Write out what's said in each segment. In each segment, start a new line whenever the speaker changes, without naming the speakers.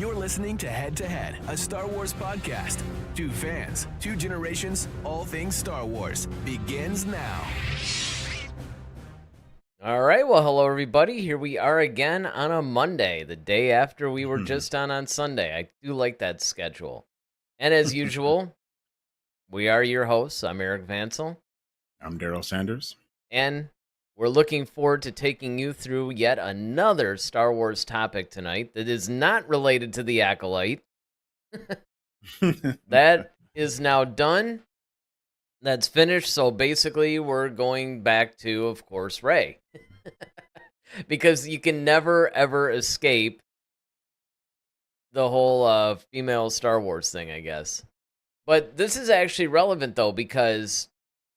You're listening to Head to Head, a Star Wars podcast. Two fans, two generations, all things Star Wars begins now.
All right, well, hello, everybody. Here we are again on a Monday, the day after we were just on Sunday. I do like that schedule. And as usual, we are your hosts. I'm Eric Vansel.
I'm Daryl Sanders.
And we're looking forward to taking you through yet another Star Wars topic tonight that is not related to the Acolyte. That is now done. That's finished. So basically, we're going back to, of course, Rey. Because you can never, ever escape the whole female Star Wars thing, I guess. But this is actually relevant, though, because,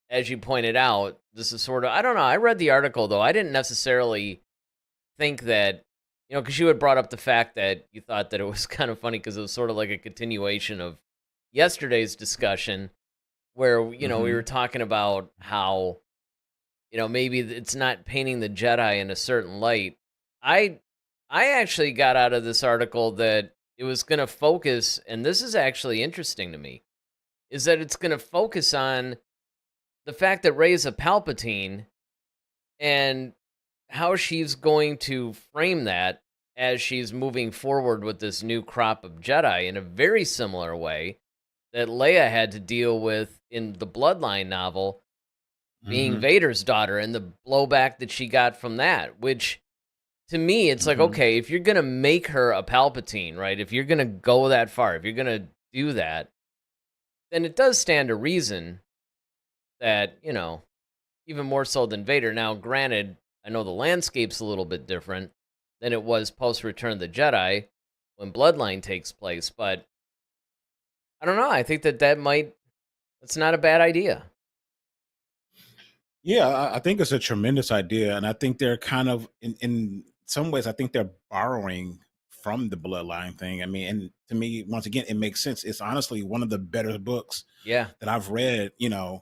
as you pointed out, this is sort of, I don't know, I read the article, though. I didn't necessarily think that, because you had brought up the fact that you thought that it was kind of funny because it was sort of like a continuation of yesterday's discussion where, we were talking about how, maybe it's not painting the Jedi in a certain light. I actually got out of this article that it was going to focus, and this is actually interesting to me, is that it's going to focus on the fact that Rey's a Palpatine and how she's going to frame that as she's moving forward with this new crop of Jedi in a very similar way that Leia had to deal with in the Bloodline novel, being Vader's daughter, and the blowback that she got from that, which to me, it's like, okay, if you're going to make her a Palpatine, right, if you're going to go that far, if you're going to do that, then it does stand to reason that, even more so than Vader. Now, granted, I know the landscape's a little bit different than it was post-Return of the Jedi when Bloodline takes place, but I don't know. I think that's not a bad idea.
Yeah, I think it's a tremendous idea. And I think they're kind of, in some ways, I think they're borrowing from the Bloodline thing. I mean, and to me, once again, it makes sense. It's honestly one of the better books that I've read, and,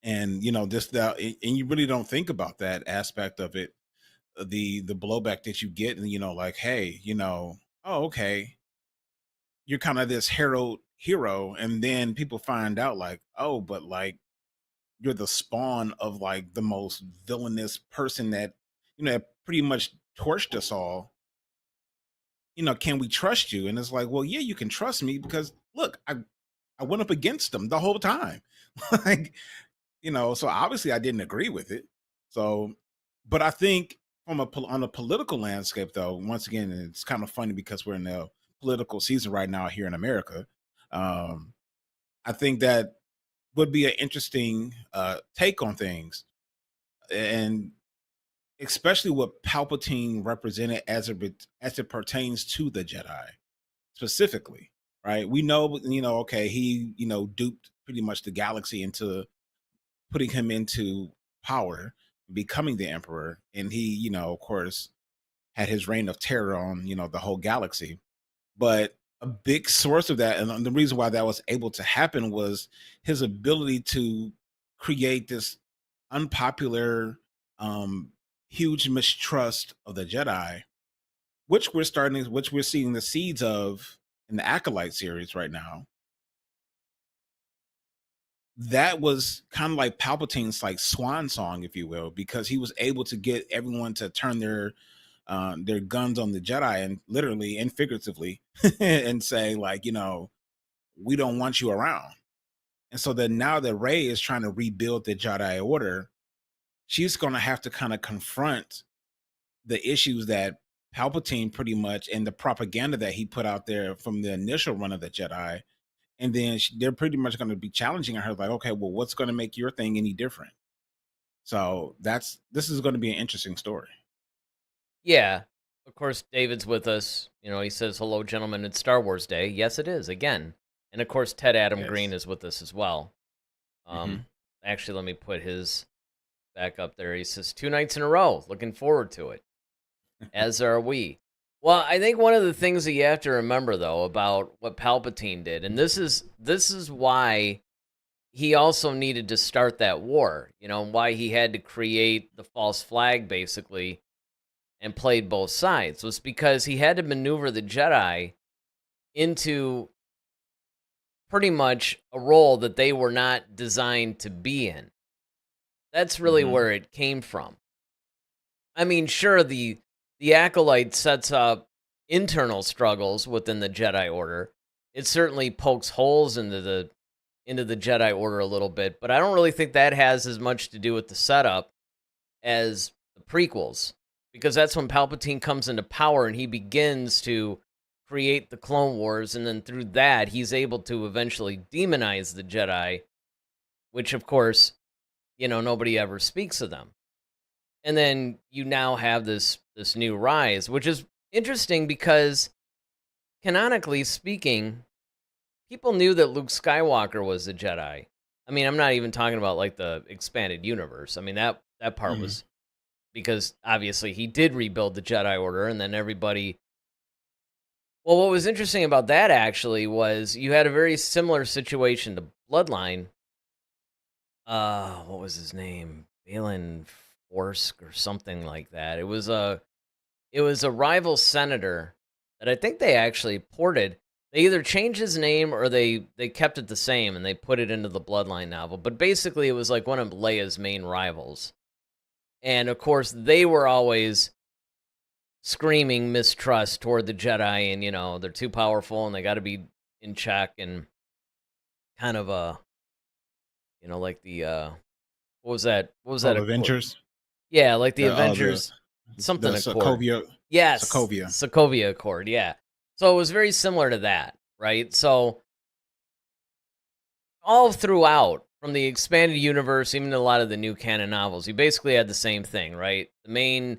and you really don't think about that aspect of it, the blowback that you get, and, like, hey, oh, okay, you're kind of this hero. And then people find out like, oh, but like, you're the spawn of like the most villainous person that, pretty much torched us all. Can we trust you? And it's like, well, yeah, you can trust me because look, I went up against them the whole time. Like, so obviously I didn't agree with it. So, but I think on a political landscape, though, once again, it's kind of funny because we're in the political season right now here in America. I think that would be an interesting take on things, and especially what Palpatine represented as it pertains to the Jedi specifically, right? We know, okay, he, duped pretty much the galaxy into putting him into power, becoming the Emperor, and he, of course, had his reign of terror on, the whole galaxy. But a big source of that, and the reason why that was able to happen, was his ability to create this unpopular, huge mistrust of the Jedi, which we're seeing the seeds of in the Acolyte series right now. That was kind of like Palpatine's like swan song, if you will, because he was able to get everyone to turn their guns on the Jedi, and literally and figuratively, and say like, we don't want you around. And so then now that Rey is trying to rebuild the Jedi Order, she's going to have to kind of confront the issues that Palpatine pretty much, and the propaganda that he put out there from the initial run of the Jedi. And then they're pretty much going to be challenging her like, okay, well, what's going to make your thing any different? So this is going to be an interesting story.
Yeah. Of course, David's with us. He says, hello, gentlemen, it's Star Wars Day. Yes, it is, again. And of course, Ted Adam Green is with us as well. Actually, let me put his back up there. He says, 2 nights in a row. Looking forward to it. As are we. Well, I think one of the things that you have to remember, though, about what Palpatine did, and this is why he also needed to start that war, why he had to create the false flag, basically, and played both sides was because he had to maneuver the Jedi into pretty much a role that they were not designed to be in. That's really where it came from. I mean, sure, the Acolyte sets up internal struggles within the Jedi Order. It certainly pokes holes into the Jedi Order a little bit, but I don't really think that has as much to do with the setup as the prequels, because that's when Palpatine comes into power and he begins to create the Clone Wars, and then through that, he's able to eventually demonize the Jedi, which, of course, nobody ever speaks of them. And then you now have this new rise, which is interesting because, canonically speaking, people knew that Luke Skywalker was a Jedi. I mean, I'm not even talking about, like, the expanded universe. I mean, that part was because, obviously, he did rebuild the Jedi Order, and then everybody... Well, what was interesting about that, actually, was you had a very similar situation to Bloodline. What was his name? Balin Forsk or something like that. It was a rival senator that I think they actually ported. They either changed his name or they kept it the same and they put it into the Bloodline novel. But basically, it was like one of Leia's main rivals. And of course, they were always screaming mistrust toward the Jedi, and they're too powerful and they got to be in check, and kind of like the what was that
Avengers?
Yeah, like the Avengers, something
the
Accord.
Sokovia.
Yes,
Sokovia
Accord. Yeah, so it was very similar to that, right? So all throughout, from the expanded universe, even a lot of the new canon novels, you basically had the same thing, right? The main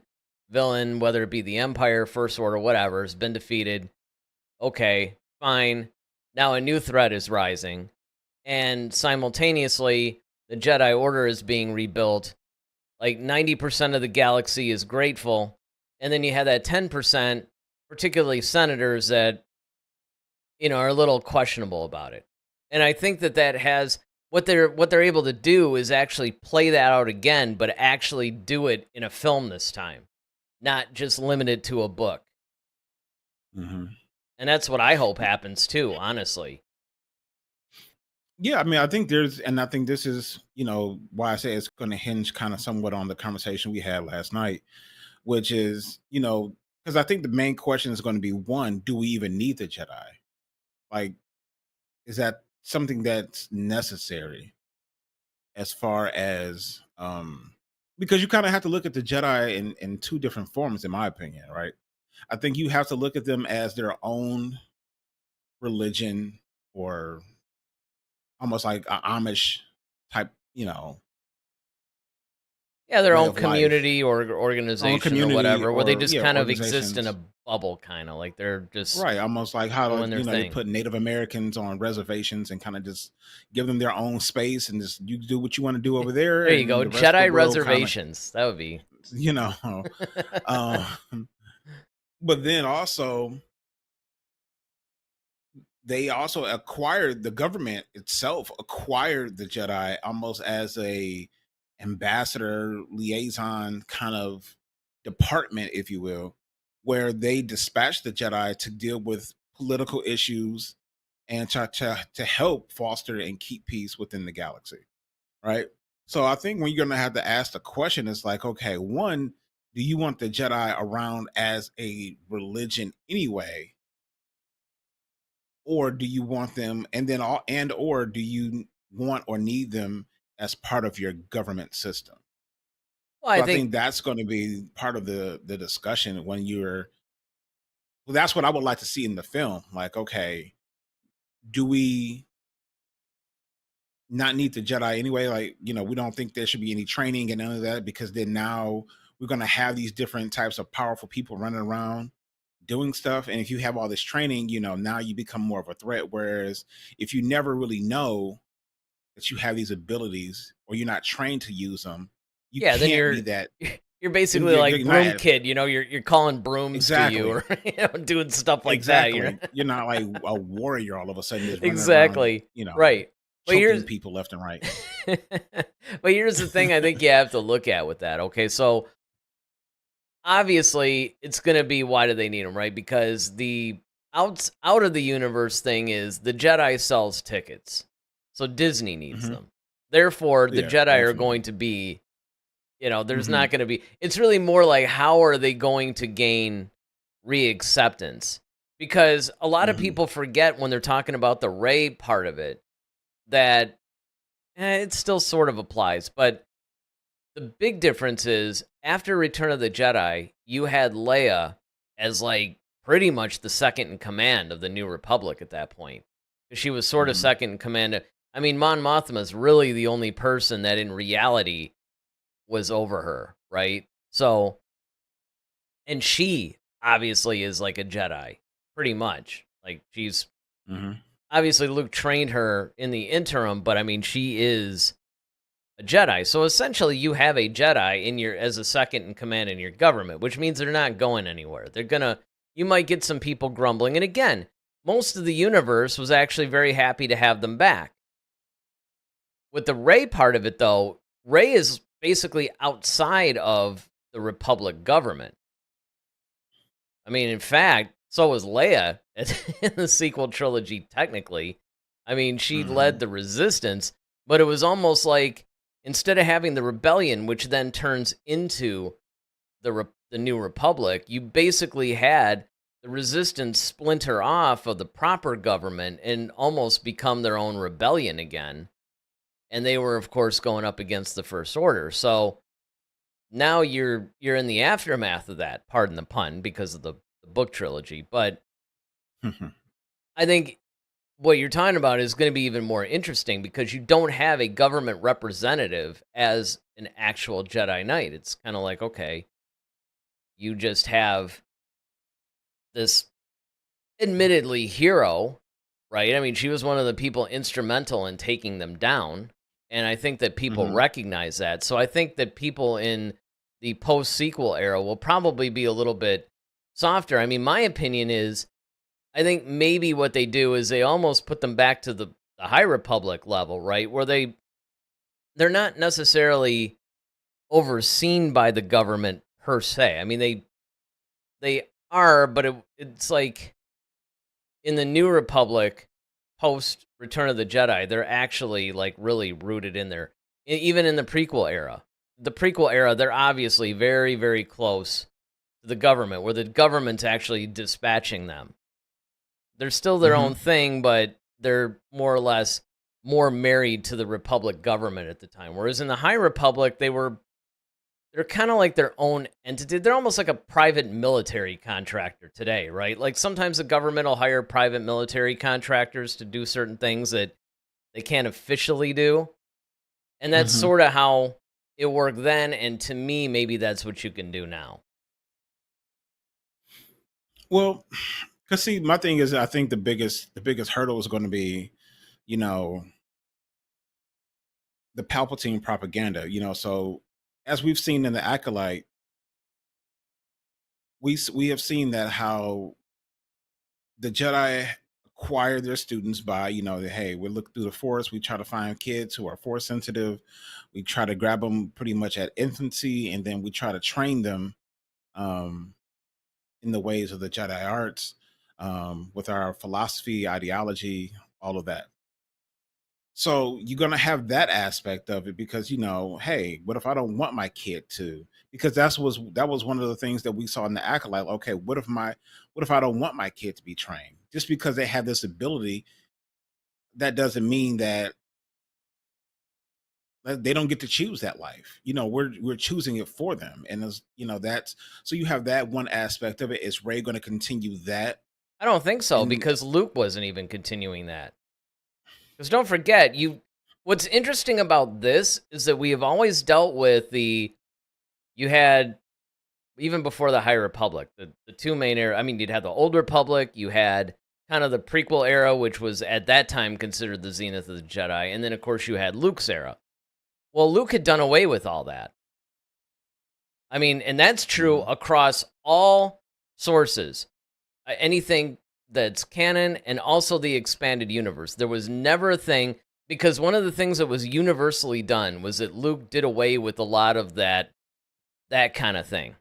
villain, whether it be the Empire, First Order, whatever, has been defeated. Okay, fine. Now a new threat is rising. And simultaneously, the Jedi Order is being rebuilt. Like 90% of the galaxy is grateful. And then you have that 10%, particularly senators, that, are a little questionable about it. And I think that has... What they're able to do is actually play that out again, but actually do it in a film this time. Not just limited to a book. And that's what I hope happens too, honestly.
Yeah, I mean, I think this is, why I say it's going to hinge kind of somewhat on the conversation we had last night, which is, because I think the main question is going to be, one, do we even need the Jedi? Like, is that something that's necessary as far as, because you kind of have to look at the Jedi in two different forms, in my opinion, right? I think you have to look at them as their own religion, or almost like an Amish type,
yeah, their
way
own
of
community or organization
community,
or whatever, where they
or,
just
yeah,
kind of exist in a
organizations.
bubble, kind of like they're just
Right, almost like how
doing their
they
thing.
put Native Americans on reservations and kind of just give them their own space, and just you do what you want to do over there.
There you
and
go,
the rest of the
Jedi
world kinda,
reservations. That would be,
but then also they also acquired, the government itself acquired the Jedi almost as a ambassador liaison kind of department, if you will, where they dispatched the Jedi to deal with political issues and to help foster and keep peace within the galaxy, right? So I think when you're going to have to ask the question, it's like, okay, one, do you want the Jedi around as a religion anyway, or do you want them, or do you want or need them as part of your government system?
well,
So
I
I think
think,
that's going to be part of the discussion when well, that's what I would like to see in the film. Like, okay, do we not need the Jedi anyway? Like, we don't think there should be any training and none of that, because then now we're going to have these different types of powerful people running around doing stuff. And if you have all this training, now you become more of a threat. Whereas if you never really know that you have these abilities, or you're not trained to use them, you
yeah, then
can't be that.
you're basically
You're
like
not
Broom Kid, you're calling brooms to you, or doing stuff like that.
Exactly. You're not like a warrior all of a sudden, just running around,
Exactly. Right. But
choking people left and right.
but here's the thing I think you have to look at with that. Okay, so obviously it's going to be why do they need them, right? Because the out of the universe thing is the Jedi sells tickets. So Disney needs
Hmm.
them. Therefore, the
Yeah,
Jedi are
definitely.
going to be, there's
Hmm.
not going to be, it's really more like how are they going to gain reacceptance? Because a lot of
Hmm.
people forget when they're talking about the Rey part of it that it still sort of applies. But the big difference is after Return of the Jedi, you had Leia as like pretty much the second in command of the New Republic at that point. 'Cause she was sort of
Hmm.
second in command. I mean, Mon Mothma is really the only person that in reality was over her, right? So, and she obviously is like a Jedi, pretty much. Like she's
Hmm.
obviously Luke trained her in the interim, but I mean, she is a Jedi. So essentially, you have a Jedi in your as a second in command in your government, which means they're not going anywhere. You might get some people grumbling, and again, most of the universe was actually very happy to have them back. With the Rey part of it, though, Rey is basically outside of the Republic government. I mean, in fact, so was Leia in the sequel trilogy, technically. I mean, she led
Hmm.
the resistance, but it was almost like instead of having the rebellion, which then turns into the New Republic, you basically had the resistance splinter off of the proper government and almost become their own rebellion again. And they were, of course, going up against the First Order. So now you're in the aftermath of that. Pardon the pun, because of the book trilogy. But
Hmm.
I think what you're talking about is going to be even more interesting because you don't have a government representative as an actual Jedi Knight. It's kind of like, okay, you just have this admittedly hero, right? I mean, she was one of the people instrumental in taking them down. And I think that people
Hmm.
recognize that. So I think that people in the post sequel era will probably be a little bit softer. I mean, my opinion is I think maybe what they do is they almost put them back to the High Republic level, right? Where they're not necessarily overseen by the government per se. I mean, they are, but it's like in the New Republic post Return of the Jedi, they're actually like really rooted in there. Even in the prequel era. The prequel era, they're obviously very, very close to the government, where the government's actually dispatching them. They're still their own
Hmm.
thing, but they're more or less more married to the Republic government at the time. Whereas in the High Republic, they're kind of like their own entity. They're almost like a private military contractor today, right? Like sometimes the government will hire private military contractors to do certain things that they can't officially do. And that's
Hmm.
sort of how it worked then. And to me, maybe that's what you can do now.
Well, because see, my thing is, I think the biggest hurdle is going to be, you know, the Palpatine propaganda. So as we've seen in the Acolyte, we have seen that how the Jedi acquire their students by, hey, we look through the Force, we try to find kids who are Force sensitive, we try to grab them pretty much at infancy, and then we try to train them um, in the ways of the Jedi arts, with our philosophy, ideology, all of that. So you're gonna have that aspect of it because hey, what if I don't want my kid to? Because that was one of the things that we saw in the acolyte. Okay, what if I don't want my kid to be trained? Just because they have this ability, that doesn't mean that they don't get to choose that life. We're choosing it for them, and that's so you have that one aspect of it. Is Ray going to continue that?
I don't think so
And
because Luke wasn't even continuing that. Because don't forget, what's interesting about this is that we have always dealt with you had even before the High Republic, the two main era. I mean, you'd have the Old Republic, you had kind of the prequel era, which was at that time considered the zenith of the Jedi, and then of course you had Luke's era. Well, Luke had done away with all that. I mean, and that's true
Mhm.
across all sources. Anything that's canon and also the expanded universe. There was never a thing because one of the things that was universally done was that Luke did away with a lot of that kind of thing.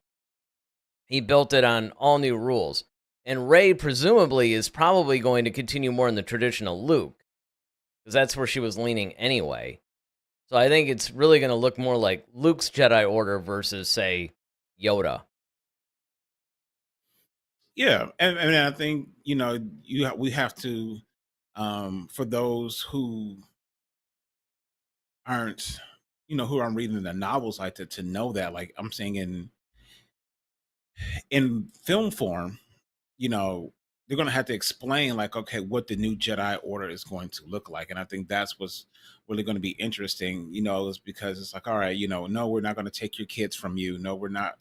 he built it on all new rules. And Rey presumably is probably going to continue more in the tradition of Luke, because that's where she was leaning anyway. So I think it's really going to look more like Luke's Jedi Order versus, say, Yoda.
Yeah, and I think we have to, for those who aren't, who aren't reading the novels like to know that, like I'm saying in film form, they're going to have to explain like, okay, what the new Jedi Order is going to look like. And I think that's what's really going to be interesting, is because it's like, all right, no, we're not going to take your kids from you. No, we're not,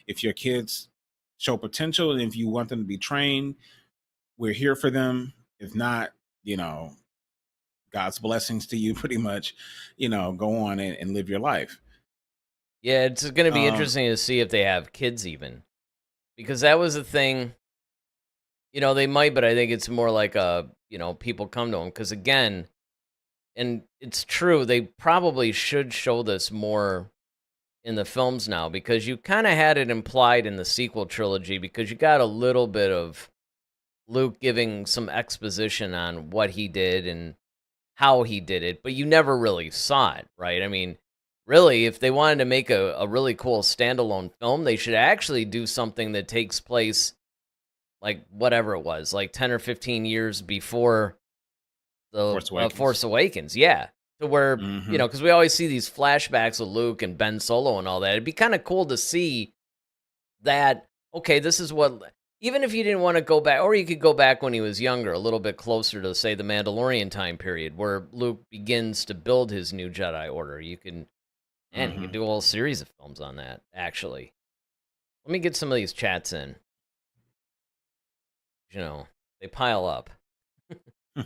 if your kids show potential and if you want them to be trained, we're here for them. If not, God's blessings to you pretty much, go on and live your life.
Yeah, it's going to be
Um,
interesting to see if they have kids even. Because that was a thing, they might, but I think it's more like people come to them. Because again, and it's true, they probably should show this more in the films now, because you kind of had it implied in the sequel trilogy, because you got a little bit of Luke giving some exposition on what he did and how he did it, but you never really saw it, right? I mean, really, if they wanted to make a really cool standalone film, they should actually do something that takes place like whatever it was, like 10 or 15 years before the
Force Awakens.
Force Awakens, yeah. To where,
Mhm.
because we always see these flashbacks of Luke and Ben Solo and all that. It'd be kind of cool to see that, okay, this is what, even if you didn't want to go back, or you could go back when he was younger, a little bit closer to, say, the Mandalorian time period, where Luke begins to build his new Jedi Order. You can
Mhm.
do a whole series of films on that, actually. Let me get some of these chats in. They pile up.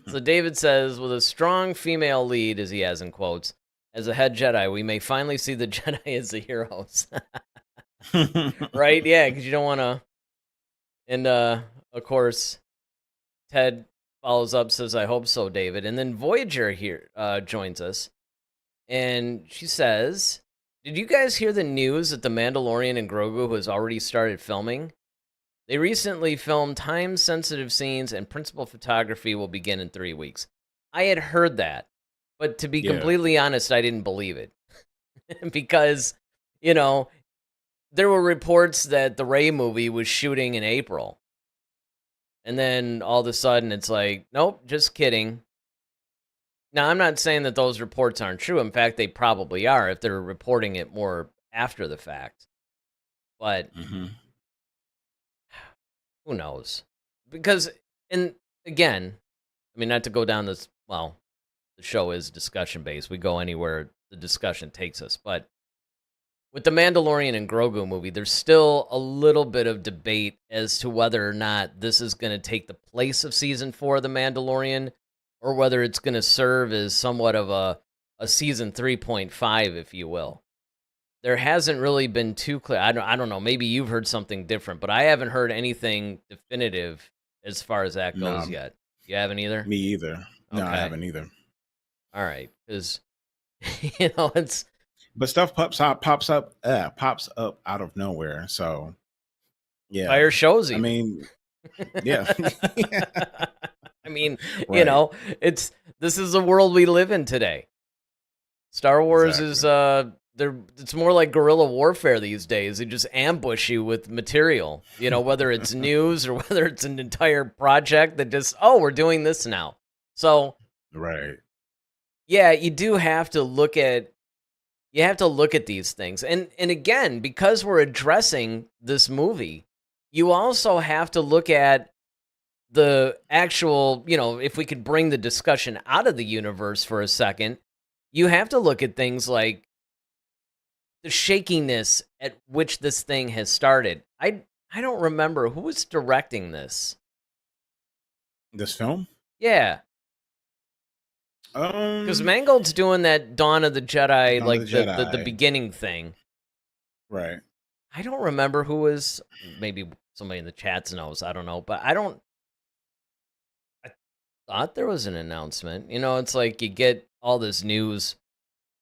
So David says, with a strong female lead, as he has in quotes, as a head Jedi, we may finally see the Jedi as the heroes. Right? Yeah, because you don't want to. And, of course, Ted follows up, says, I hope so, David. And then Voyager here joins us. And she says, did you guys hear the news that The Mandalorian and Grogu has already started filming? They recently filmed time-sensitive scenes, and principal photography will begin in 3 weeks. I had heard that, but to be
Yeah.
completely honest, I didn't believe it. Because, there were reports that the Rey movie was shooting in April. And then all of a sudden it's like, nope, just kidding. Now, I'm not saying that those reports aren't true. In fact, they probably are if they're reporting it more after the fact. But
Mhm.
who knows? Because, and again, I mean, not to go down this, well, the show is discussion based. We go anywhere the discussion takes us. But with the Mandalorian and Grogu movie, there's still a little bit of debate as to whether or not this is going to take the place of season 4 of The Mandalorian, or whether it's going to serve as somewhat of a season 3.5, if you will. There hasn't really been too clear. I don't know. Maybe you've heard something different, but I haven't heard anything definitive as far as that goes
No,
yet. You haven't either?
me either. No, I
Okay.
haven't either.
All right. Because, it's.
But stuff pops up out of nowhere. So yeah.
Fire shows
I
even.
mean, yeah.
I mean,
Right.
this is the world we live in today. Star Wars is
Exactly.
it's more like guerrilla warfare these days. They just ambush you with material, whether it's news or whether it's an entire project that just, oh, we're doing this now. So,
Right.
yeah, you do have to look at these things. And again, because we're addressing this movie, you also have to look at the actual, if we could bring the discussion out of the universe for a second, you have to look at things like the shakiness at which this thing has started. I don't remember who was directing this.
This film?
Yeah, because
Um
Mangold's doing that Dawn of the Jedi,
Dawn of the
like the
Jedi.
beginning thing.
Right.
I don't remember who was. Maybe somebody in the chats knows. I don't know, but I don't. I thought there was an announcement. It's like you get all this news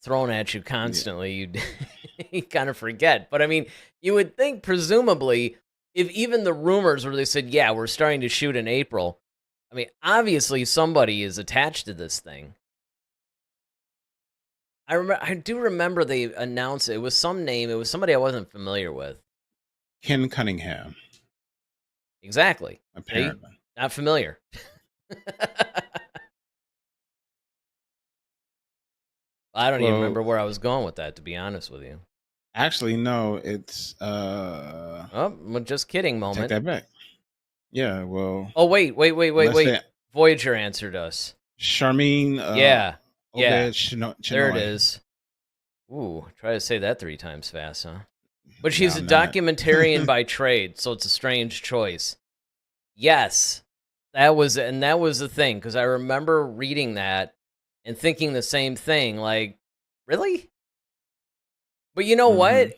thrown at you constantly, you kind of forget. But I mean, you would think presumably, if even the rumors where they said, yeah, we're starting to shoot in April, I mean, obviously somebody is attached to this thing. I do remember they announced it was some name. It was somebody I wasn't familiar with.
Ken Cunningham,
Exactly.
apparently.
See? Not familiar. I don't even remember where I was going with that, to be honest with you.
Actually, no, it's
Oh, well, just kidding moment.
take that back. Yeah, well.
Oh, wait. Voyager answered us.
Charmaine.
Yeah.
There
it is. Ooh, try to say that 3 times fast, huh? But she's a documentarian by trade, so it's a strange choice. Yes, that was the thing, because I remember reading that and thinking the same thing, like, really? But you know what?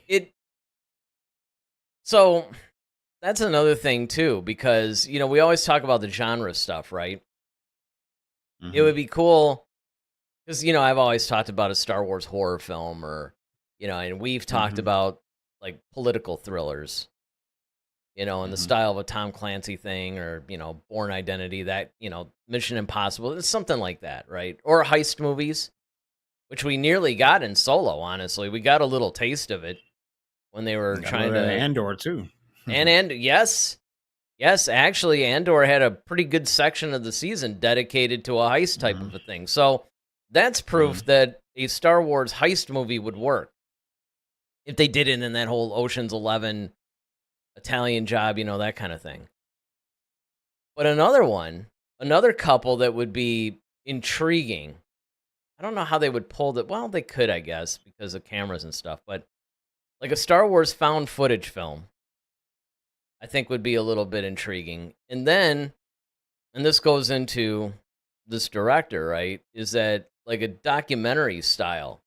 So that's another thing too, because we always talk about the genre stuff, right? It would be cool because I've always talked about a Star Wars horror film, or and we've talked about like political thrillers, in the style of a Tom Clancy thing, or Bourne Identity, that Mission Impossible, it's something like that, right? Or heist movies, which we nearly got in Solo. Honestly, we got a little taste of it when they were trying to
Andor too.
and yes, actually, Andor had a pretty good section of the season dedicated to a heist type of a thing. So that's proof that a Star Wars heist movie would work if they did it in that whole Ocean's 11 Italian job, that kind of thing. But another couple that would be intriguing. I don't know how they would pull that. Well, they could, I guess, because of cameras and stuff. But like a Star Wars found footage film, I think would be a little bit intriguing. And this goes into this director, right? Is that like a documentary style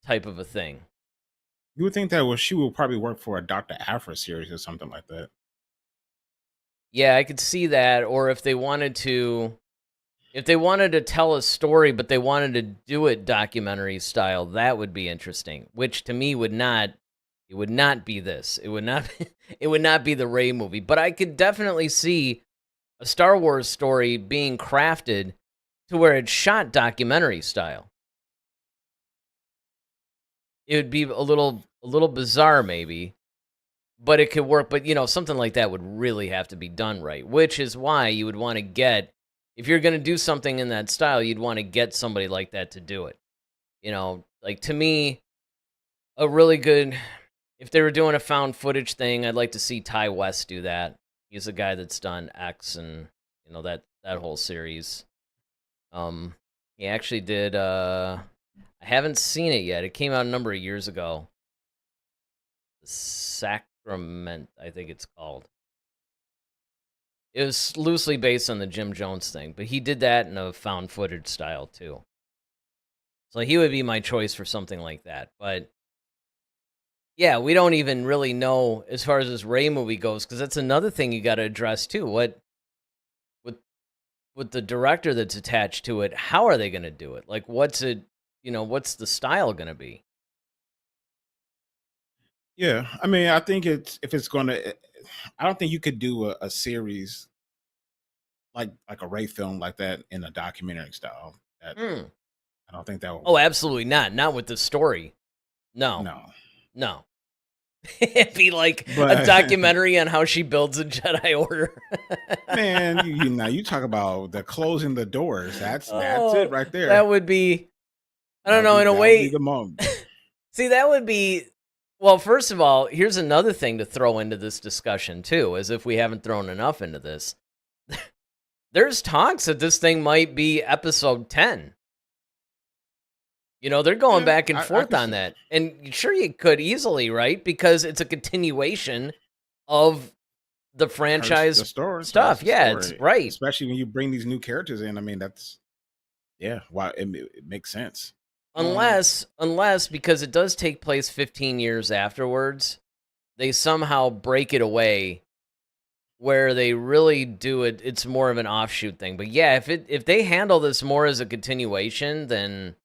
type of a thing?
You would think that she will probably work for a Dr. Aphra series or something like that.
Yeah, I could see that. Or if they wanted to tell a story, but they wanted to do it documentary style, that would be interesting. Which to me would not be this. It would not be the Rey movie. But I could definitely see a Star Wars story being crafted to where it's shot documentary style. It would be a little bizarre maybe, but it could work. But something like that would really have to be done right, which is why you would want to get, if you're going to do something in that style, you'd want to get somebody like that to do it. Like to me, a really good, if they were doing a found footage thing, I'd like to see Ty West do that. He's a guy that's done X and that whole series. He actually did. I haven't seen it yet. It came out a number of years ago. Sacrament, I think it's called. It was loosely based on the Jim Jones thing, but he did that in a found footage style too. So he would be my choice for something like that. But yeah, we don't even really know as far as this Rey movie goes, because that's another thing you got to address too. With the director that's attached to it, how are they going to do it? Like, what's the style going to be?
Yeah, I mean, I think if it's going to, I don't think you could do a series like a Rey film like that in a documentary style. I don't think that would.
Oh, absolutely not. Not with the story. No. It'd be like a documentary on how she builds a Jedi Order.
Man, you talk about the closing the doors. That's it right there.
That would be, I don't know, in a way.
The moment.
See, that would be, well, first of all, here's another thing to throw into this discussion too, as if we haven't thrown enough into this. There's talks that this thing might be episode 10. They're going back and forth on that. And sure, you could easily, right? Because it's a continuation of the franchise stuff. Yeah, it's right.
Especially when you bring these new characters in. I mean, that's, why it makes sense.
Unless, because it does take place 15 years afterwards, they somehow break it away where they really do it. It's more of an offshoot thing. But yeah, if they handle this more as a continuation, then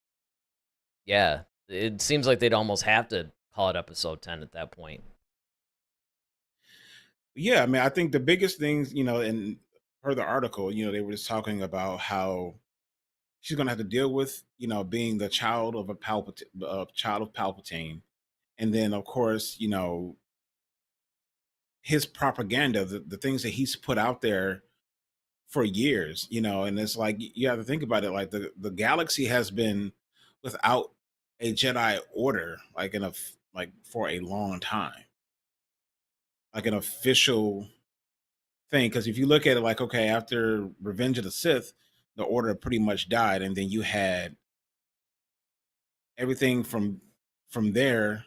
Yeah, it seems like they'd almost have to call it episode 10 at that point.
Yeah, I mean, I think the biggest things, in per the article, they were just talking about how she's going to have to deal with, being the child of a child of Palpatine, and then of course, his propaganda, the things that he's put out there for years, and it's like you have to think about it, like the galaxy has been without a Jedi Order, like like for a long time, like an official thing. Because if you look at it, like, okay, after Revenge of the Sith, the Order pretty much died, and then you had everything from there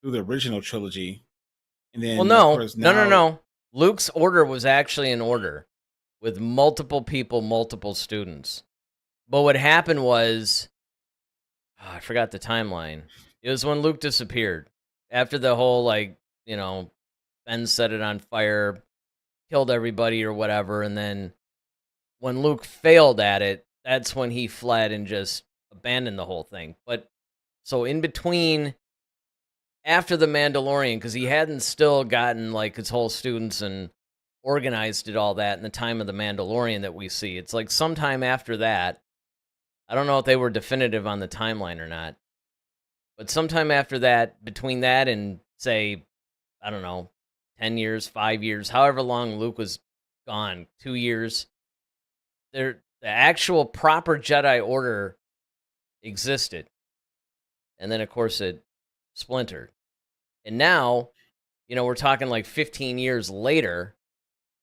through the original trilogy, and
Well,
then of
no,
course
no, no,
now.
no. Luke's order was actually an order with multiple people, multiple students. But what happened was, I forgot the timeline. It was when Luke disappeared after the whole Ben set it on fire, killed everybody or whatever, and then when Luke failed at it, that's when he fled and just abandoned the whole thing. But so in between, after the Mandalorian, because he hadn't still gotten like his whole students and organized it all that in the time of the Mandalorian that we see. It's like sometime after that. I don't know if they were definitive on the timeline or not, but sometime after that, between that and say, I don't know, 10 years, 5 years, however long Luke was gone, 2 years, the actual proper Jedi Order existed. And then, of course, it splintered. And now, we're talking like 15 years later,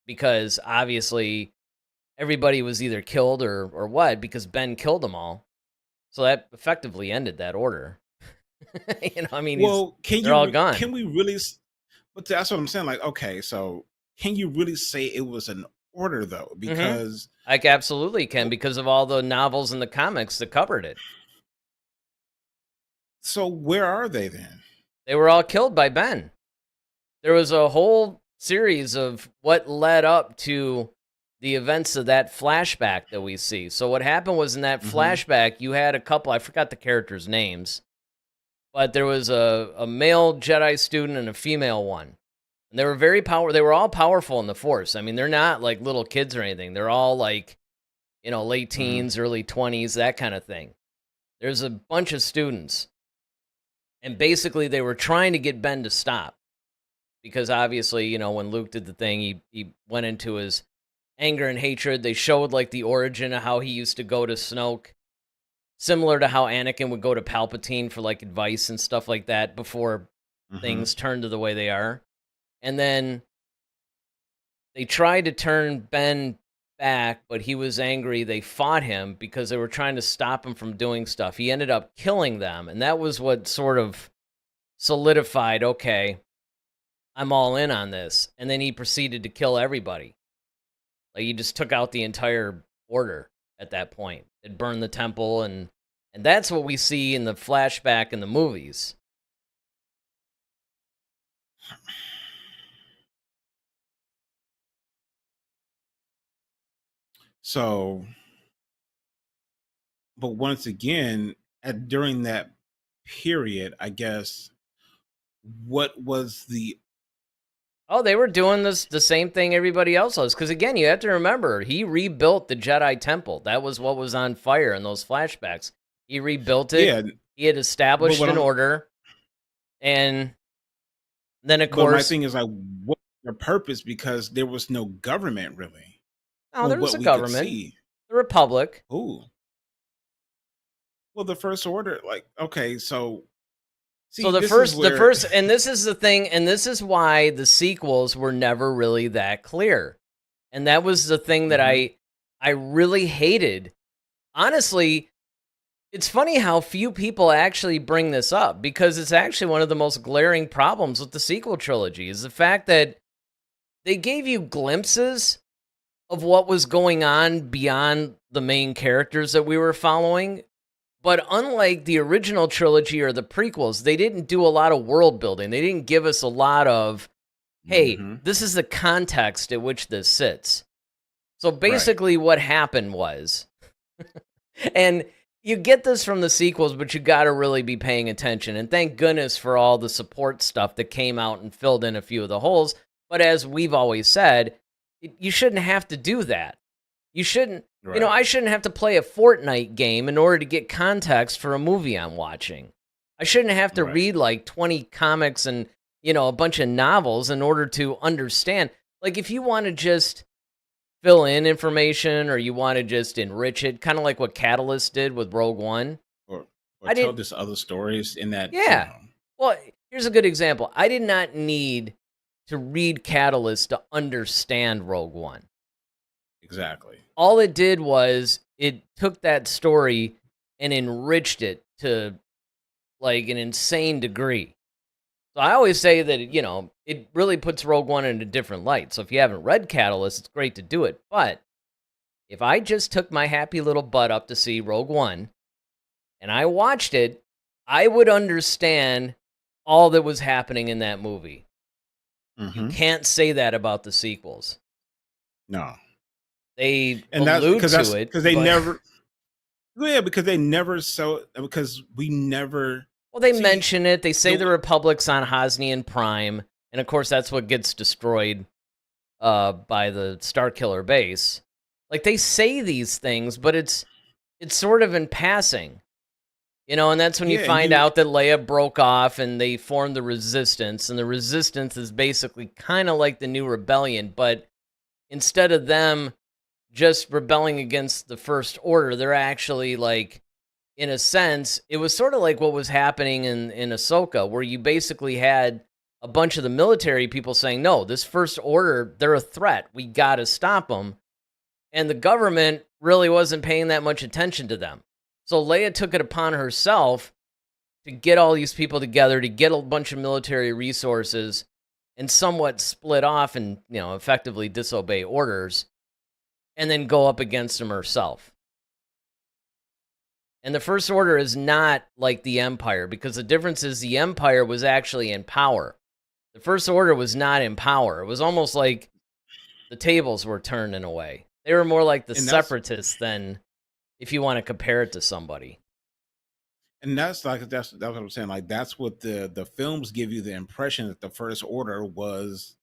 because obviously everybody was either killed or what, because Ben killed them all. So that effectively ended that order. I mean,
Well,
they're all gone.
can we really? But that's what I'm saying. Like, okay, so can you really say it was an order though? Because
I absolutely can, because of all the novels and the comics that covered it.
so where are they then?
They were all killed by Ben. There was a whole series of what led up to the events of that flashback that we see. So what happened was, in that flashback, you had a couple, I forgot the characters' names, but there was a male Jedi student and a female one. And they were they were all powerful in the Force. I mean, they're not like little kids or anything. They're all like, late teens, early 20s, that kind of thing. There's a bunch of students. And basically they were trying to get Ben to stop. Because obviously, when Luke did the thing, he went into his anger and hatred. They showed like the origin of how he used to go to Snoke, similar to how Anakin would go to Palpatine for like advice and stuff like that before things turned to the way they are. And then they tried to turn Ben back, but he was angry. They fought him because they were trying to stop him from doing stuff. He ended up killing them, and that was what sort of solidified, okay, I'm all in on this. And then he proceeded to kill everybody. Like, he just took out the entire order at that point. It burned the temple, and that's what we see in the flashback in the movies.
So, but once again, during that period, I guess, what was the?
Oh, they were doing the same thing everybody else was. Because again, you have to remember, he rebuilt the Jedi Temple. That was what was on fire in those flashbacks. He rebuilt it.
Yeah,
He had established an order. And then, of course,
my thing is, like, what's the purpose? Because there was no government really.
Oh, there was a government. The Republic.
Ooh. Well, the First Order, like, okay, so.
See, so the first, and this is the thing, and this is why the sequels were never really that clear. And that was the thing that I really hated. Honestly, it's funny how few people actually bring this up, because it's actually one of the most glaring problems with the sequel trilogy, is the fact that they gave you glimpses of what was going on beyond the main characters that we were following. But unlike the original trilogy or the prequels, they didn't do a lot of world building. They didn't give us a lot of, hey, this is the context at which this sits. So basically what happened was, and you get this from the sequels, but you got to really be paying attention. And thank goodness for all the support stuff that came out and filled in a few of the holes. But as we've always said, you shouldn't have to do that. You shouldn't,
Right.
I shouldn't have to play a Fortnite game in order to get context for a movie I'm watching. I shouldn't have to
Right.
read like 20 comics and, a bunch of novels in order to understand. Like, if you want to just fill in information or you want to just enrich it, kind of like what Catalyst did with Rogue One.
Or
I
tell
didn't,
this other stories in that.
yeah. Well, here's a good example. I did not need to read Catalyst to understand Rogue One.
Exactly.
All it did was it took that story and enriched it to like an insane degree. So I always say that, it really puts Rogue One in a different light. So if you haven't read Catalyst, it's great to do it. But if I just took my happy little butt up to see Rogue One and I watched it, I would understand all that was happening in that movie.
Mm-hmm.
You can't say that about the sequels.
No.
They
And that's
allude
because
to it.
because they
but-
never. Yeah, because they never because we never.
Well, they
See,
mention it. They say
the-
the Republic's on Hosnian Prime, and of course that's what gets destroyed by the Starkiller base. Like, they say these things, but it's sort of in passing, and that's when you
Yeah,
find out that Leia broke off and they formed the Resistance, and the Resistance is basically kind of like the New Rebellion, but instead of them just rebelling against the First Order, they're actually like, in a sense, it was sort of like what was happening in Ahsoka, where you basically had a bunch of the military people saying, no, this First Order, they're a threat. We got to stop them. And the government really wasn't paying that much attention to them. So Leia took it upon herself to get all these people together, to get a bunch of military resources, and somewhat split off and, effectively disobey orders, and then go up against them herself. And the First Order is not like the Empire, because the difference is the Empire was actually in power. The First Order was not in power. It was almost like the tables were turned in a way. They were more like the Separatists than, if you want to compare it to somebody.
And that's what I'm saying. Like, that's what the films give you the impression that the First Order was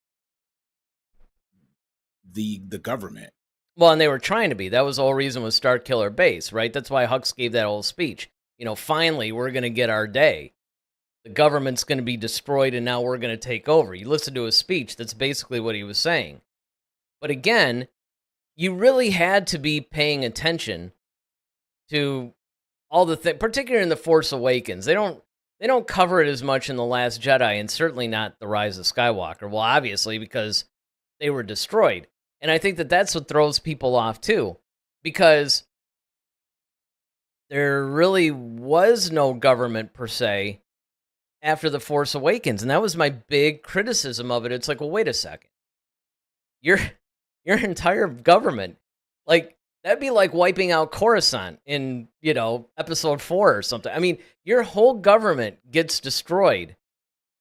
the government.
Well, and they were trying to be. That was the whole reason with Starkiller Base, right? That's why Hux gave that whole speech. Finally, we're going to get our day. The government's going to be destroyed, and now we're going to take over. You listen to his speech, that's basically what he was saying. But again, you really had to be paying attention to all the things, particularly in The Force Awakens. They don't cover it as much in The Last Jedi, and certainly not The Rise of Skywalker. Well, obviously, because they were destroyed. And I think that that's what throws people off, too, because there really was no government, per se, after The Force Awakens. And that was my big criticism of it. It's like, well, wait a second. Your entire government, like, that'd be like wiping out Coruscant in, episode 4 or something. I mean, your whole government gets destroyed,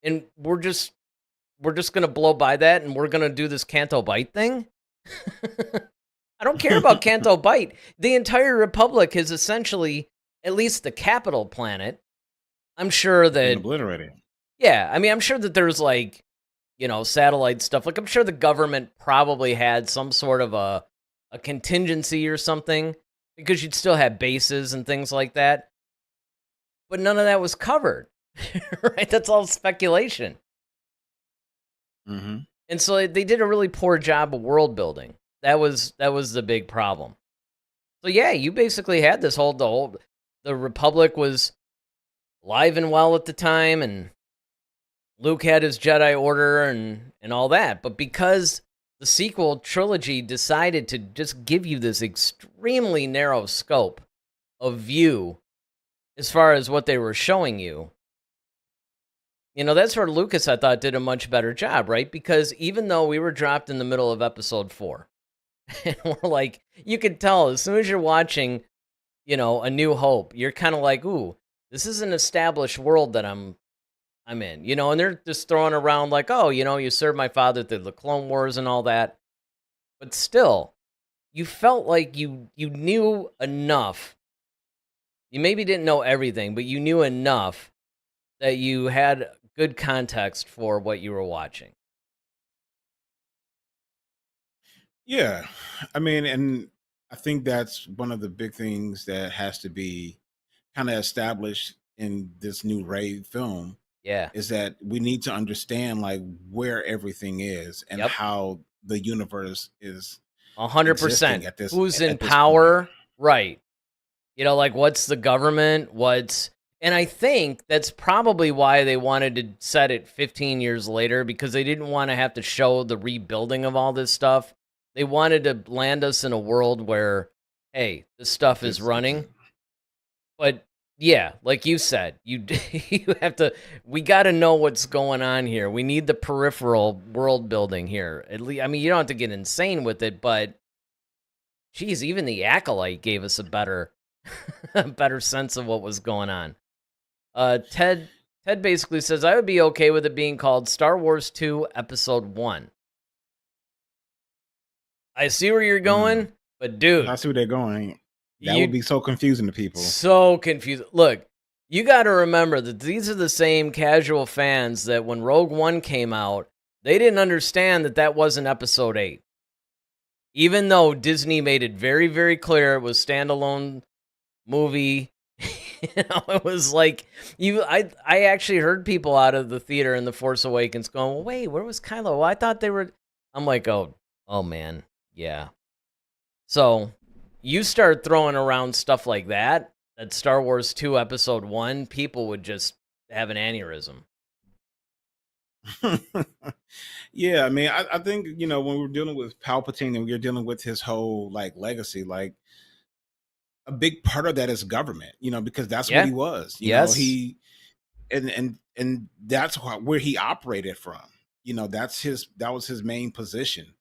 and we're just going to blow by that, and we're going to do this Canto Bight thing? I don't care about Canto Bight. The entire Republic is essentially, at least the capital planet. I'm sure that
Obliterated.
Yeah, I mean, I'm sure that there's like, satellite stuff. Like, I'm sure the government probably had some sort of a contingency or something, because you'd still have bases and things like that. But none of that was covered, right? That's all speculation.
Mm-hmm.
And so they did a really poor job of world building. That was the big problem. So yeah, you basically had this the Republic was alive and well at the time, and Luke had his Jedi Order and all that. But because the sequel trilogy decided to just give you this extremely narrow scope of view as far as what they were showing you, that's where Lucas, I thought, did a much better job, right? Because even though we were dropped in the middle of episode 4, and we're like, you could tell as soon as you're watching, A New Hope, you're kind of like, ooh, this is an established world that I'm in, and they're just throwing around like, oh, you served my father through the Clone Wars and all that. But still, you felt like you knew enough, You maybe didn't know everything, but you knew enough that you had good context for what you were watching.
Yeah. I mean, and I think that's one of the big things that has to be kind of established in this new Ray film
Yeah.
is that we need to understand like where everything is and
Yep.
how the universe is existing
100%.
at this
Who's in
point.
power? Right. Like what's the government? And I think that's probably why they wanted to set it 15 years later, because they didn't want to have to show the rebuilding of all this stuff. They wanted to land us in a world where, hey, this stuff is running. But yeah, like you said, you have to. We got to know what's going on here. We need the peripheral world building here. At least, I mean, you don't have to get insane with it, but geez, even the acolyte gave us a better, a better sense of what was going on. Ted basically says I would be okay with it being called Star Wars 2 Episode 1. I see where you're going, but dude,
I see where they're going. That would
you
be so confusing to people.
so confused. Look, you got to remember that these are the same casual fans that when Rogue One came out, they didn't understand that that wasn't Episode 8. Even though Disney made it very, very clear it was standalone movie. It was like I actually heard people out of the theater in The Force Awakens going, well, wait, where was Kylo? Well, I thought they were. I'm like, oh man, yeah. So you start throwing around stuff like that Star Wars 2 Episode 1, people would just have an aneurysm.
Yeah, I mean, I think when we're dealing with Palpatine and we're dealing with his whole like legacy, like a big part of that is government, because that's what
Yeah.
he was.
Yes.
He and that's where he operated from. That was his main position.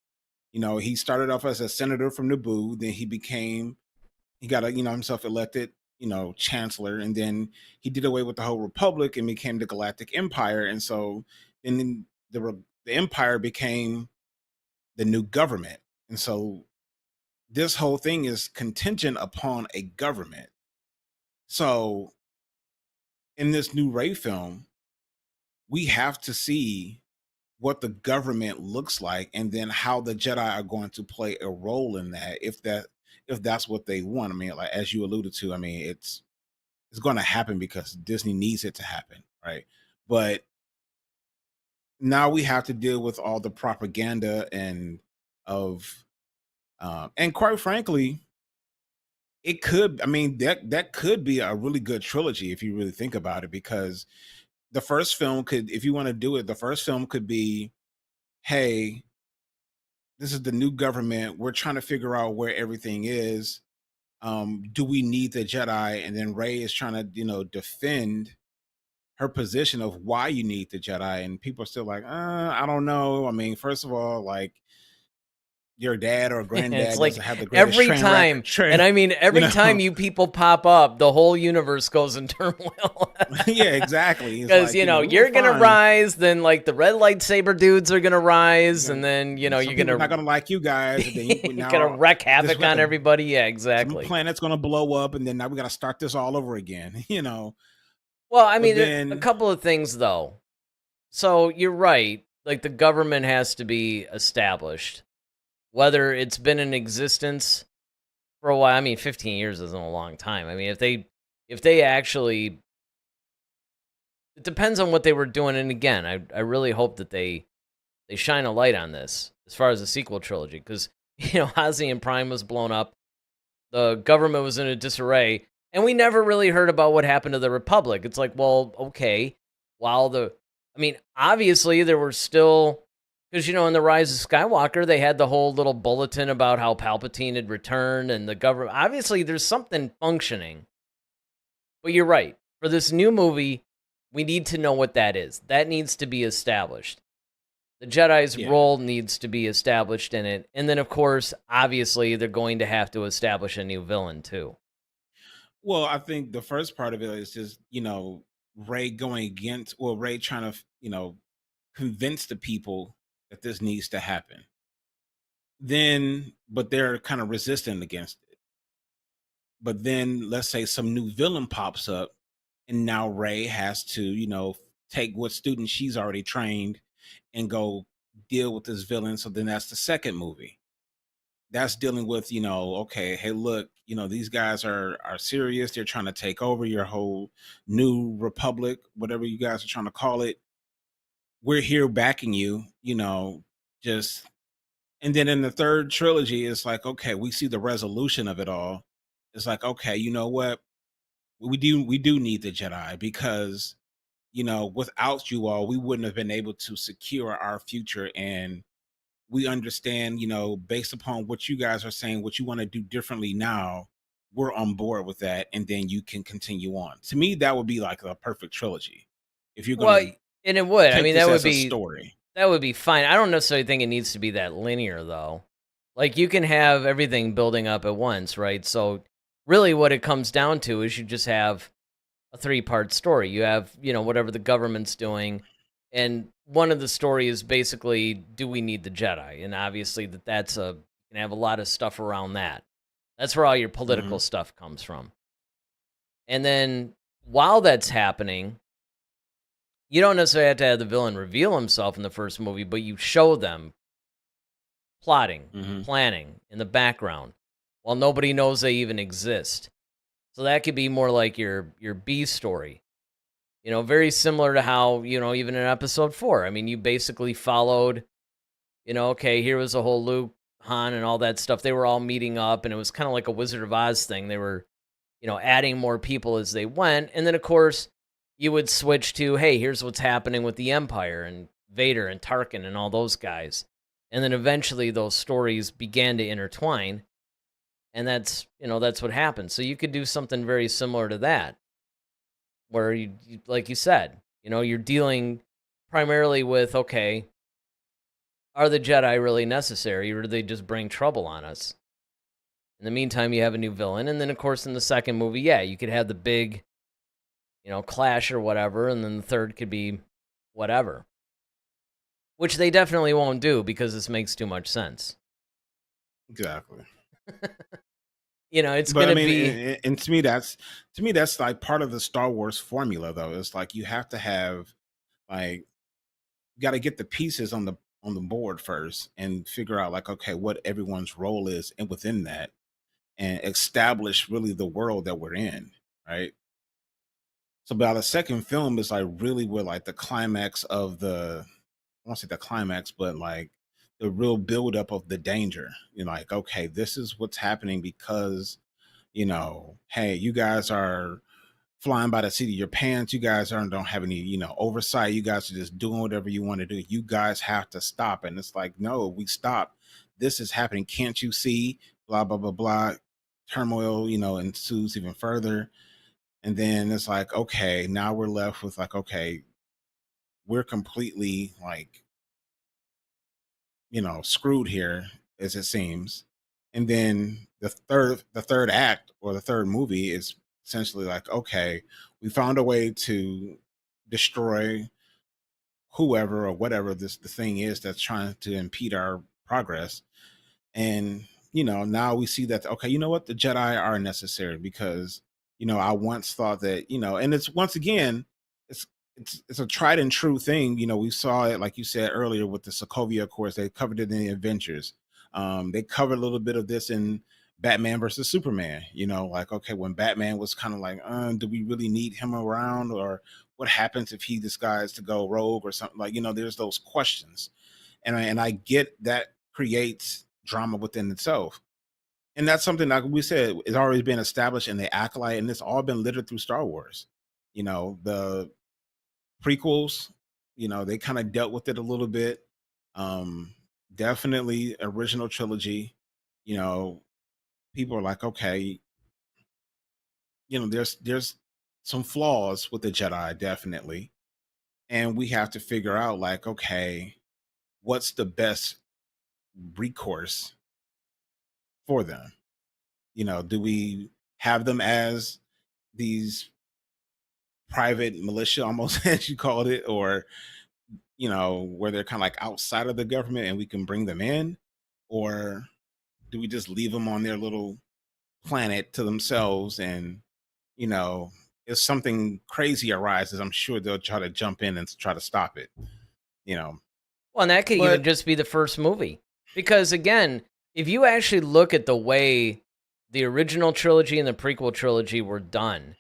He started off as a senator from Naboo, then he got himself elected, chancellor, and then he did away with the whole republic and became the Galactic Empire, and so then the empire became the new government, and so this whole thing is contingent upon a government. So in this new Ray film, we have to see what the government looks like and then how the Jedi are going to play a role in that, if that's what they want. I mean, like as you alluded to, I mean, it's going to happen because Disney needs it to happen, right? But now we have to deal with all the propaganda and quite frankly, it could. I mean, that could be a really good trilogy if you really think about it, because the first film could, if you want to do it, the first film could be, hey, this is the new government. We're trying to figure out where everything is. Do we need the Jedi? And then Rey is trying to, defend her position of why you need the Jedi. And people are still like, I don't know. I mean, first of all, like your dad or
It's
granddad
like
doesn't have the greatest
every time, and I mean, every time you people pop up, the whole universe goes in turmoil.
Yeah, exactly.
Because,
like,
you're going to
fine.
rise, then, like, the red lightsaber dudes are going to rise, and then, you're going to...
not going to like you guys. And then
you're going to wreck havoc on everybody. Yeah,
Some
exactly.
planet's going to blow up, and then now we got to start this all over again,
Well, I mean,
then,
a couple of things, though. So, you're right. Like, the government has to be established. Whether it's been in existence for a while, I mean, 15 years isn't a long time. I mean, if they actually, it depends on what they were doing. And again, I really hope that they shine a light on this as far as the sequel trilogy, because Hazian Prime was blown up, the government was in a disarray, and we never really heard about what happened to the Republic. It's like, well, okay, I mean, obviously there were still. Because, in The Rise of Skywalker, they had the whole little bulletin about how Palpatine had returned and the government. Obviously, there's something functioning. But you're right. For this new movie, we need to know what that is. That needs to be established. The Jedi's role needs to be established in it. And then, of course, obviously, they're going to have to establish a new villain, too.
Well, I think the first part of it is just, Rey going against, well, Rey trying to, convince the people that this needs to happen. But they're kind of resistant against it. But then let's say some new villain pops up, and now Ray has to, take what student she's already trained and go deal with this villain. So then that's the second movie. That's dealing with, okay, hey, look, these guys are serious. They're trying to take over your whole new republic, whatever you guys are trying to call it. We're here backing you, just. And then in the third trilogy, it's like, okay, we see the resolution of it all. It's like, okay, you know what? We do need the Jedi because, without you all, we wouldn't have been able to secure our future. And we understand, based upon what you guys are saying, what you want to do differently now, we're on board with that. And then you can continue on. To me, that would be like a perfect trilogy. If you're going
Well,
to
and it would. I
take
mean,
this as a story.
that would be fine. I don't necessarily think it needs to be that linear though. Like you can have everything building up at once, right? So really what it comes down to is you just have a three-part story. You have, whatever the government's doing, and one of the story is basically, do we need the Jedi? And obviously that's you can have a lot of stuff around that. That's where all your political
Mhm.
stuff comes from. And then while that's happening, you don't necessarily have to have the villain reveal himself in the first movie, but you show them plotting,
Mhm.
planning in the background while nobody knows they even exist. So that could be more like your B story. Very similar to how, even in episode 4, I mean, you basically followed, okay, here was the whole Luke, Han, and all that stuff. They were all meeting up, and it was kind of like a Wizard of Oz thing. They were, adding more people as they went. And then, of course, you would switch to, hey, here's what's happening with the Empire and Vader and Tarkin and all those guys. And then eventually those stories began to intertwine. And that's what happened. So you could do something very similar to that, where you like you said, you're dealing primarily with, okay, are the Jedi really necessary, or do they just bring trouble on us? In the meantime, you have a new villain, and then of course in the second movie, yeah, you could have the big, clash or whatever, and then the third could be whatever, which they definitely won't do because this makes too much sense.
Exactly.
It's
But I
gonna
mean,
be
and to me that's like part of the Star Wars formula, though. It's like you have to have like you got to get the pieces on the board first and figure out like, okay, what everyone's role is and within that, and establish really the world that we're in, right? So by the second film is like really where like the climax of the, I won't say the climax, but like the real buildup of the danger. You're like, okay, this is what's happening because, hey, you guys are flying by the seat of your pants. You guys don't have any, oversight. You guys are just doing whatever you want to do. You guys have to stop. And it's like, no, we stop. This is happening. Can't you see? Blah, blah, blah, blah. Turmoil, ensues even further. And then it's like, okay, now we're left with like, okay, we're completely like, screwed here, as it seems. And then the third act or the third movie is essentially like, okay, we found a way to destroy whoever or whatever the thing is that's trying to impede our progress. And now we see that, okay, you know what, the Jedi are necessary because I once thought that, and it's once again, it's it's a tried and true thing. We saw it, like you said earlier, with the Sokovia Accords. They covered it in the Adventures. They covered a little bit of this in Batman versus Superman. Like, okay, when Batman was kind of like, do we really need him around, or what happens if he decides to go rogue or something, like, there's those questions. And I get that creates drama within itself. And that's something, like we said, it's already been established in the acolyte, and it's all been littered through Star Wars. The prequels, they kind of dealt with it a little bit. Um, Definitely original trilogy, you know, people are like, okay, there's some flaws with the Jedi, definitely. And we have to figure out like, okay, what's the best recourse for them? Do we have them as these private militia, almost, as you called it, or where they're kind of like outside of the government and we can bring them in, or do we just leave them on their little planet to themselves, and you know, if something crazy arises, I'm sure they'll try to jump in and try to stop it. You know,
Well, and that could even
but
just be the first movie. Because again, if you actually look at the way the original trilogy and the prequel trilogy were done,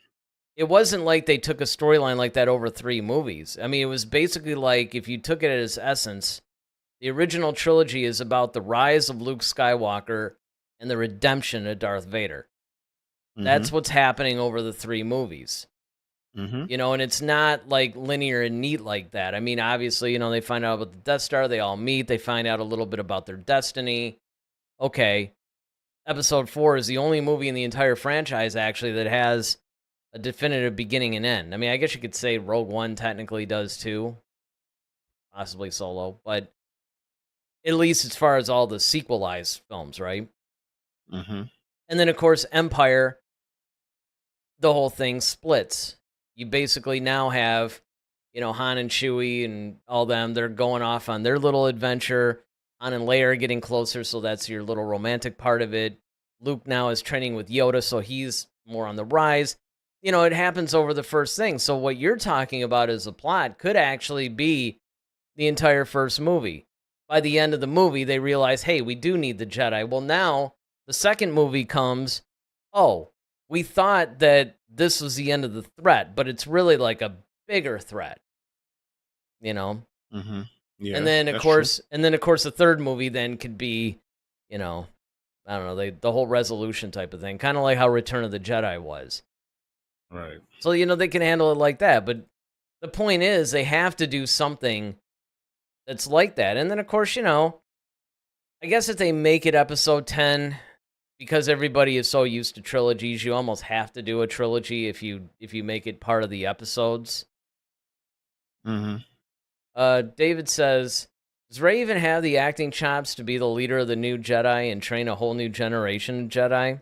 it wasn't like they took a storyline like that over 3 movies. I mean, it was basically like, if you took it as essence, the original trilogy is about the rise of Luke Skywalker and the redemption of Darth Vader.
mm-hmm,
That's what's happening over the 3 movies.
mm-hmm,
And it's not like linear and neat like that. I mean, obviously, they find out about the Death Star, they all meet, they find out a little bit about their destiny. Okay, Episode 4 is the only movie in the entire franchise, actually, that has a definitive beginning and end. I mean, I guess you could say Rogue One technically does too, possibly Solo, but at least as far as all the sequelized films, right?
mm-hmm.
And then, of course, Empire, the whole thing splits. You basically now have, Han and Chewie and all them. They're going off on their little adventure. Han and Leia are getting closer, so that's your little romantic part of it. Luke now is training with Yoda, so he's more on the rise. It happens over the first thing. So what you're talking about as a plot could actually be the entire first movie. By the end of the movie, they realize, hey, we do need the Jedi. Well, now the second movie comes, oh, we thought that this was the end of the threat, but it's really like a bigger threat, you know?
Mm-hmm. Yeah,
and then of
that's
course, the third movie then could be, I don't know, the whole resolution type of thing, kind of like how Return of the Jedi was.
true. Right.
So, they can handle it like that, but the point is they have to do something that's like that. And then of course, I guess if they make it episode 10, because everybody is so used to trilogies, you almost have to do a trilogy if you make it part of the episodes.
Mm-hmm.
David says, does Rey even have the acting chops to be the leader of the new Jedi and train a whole new generation of Jedi? I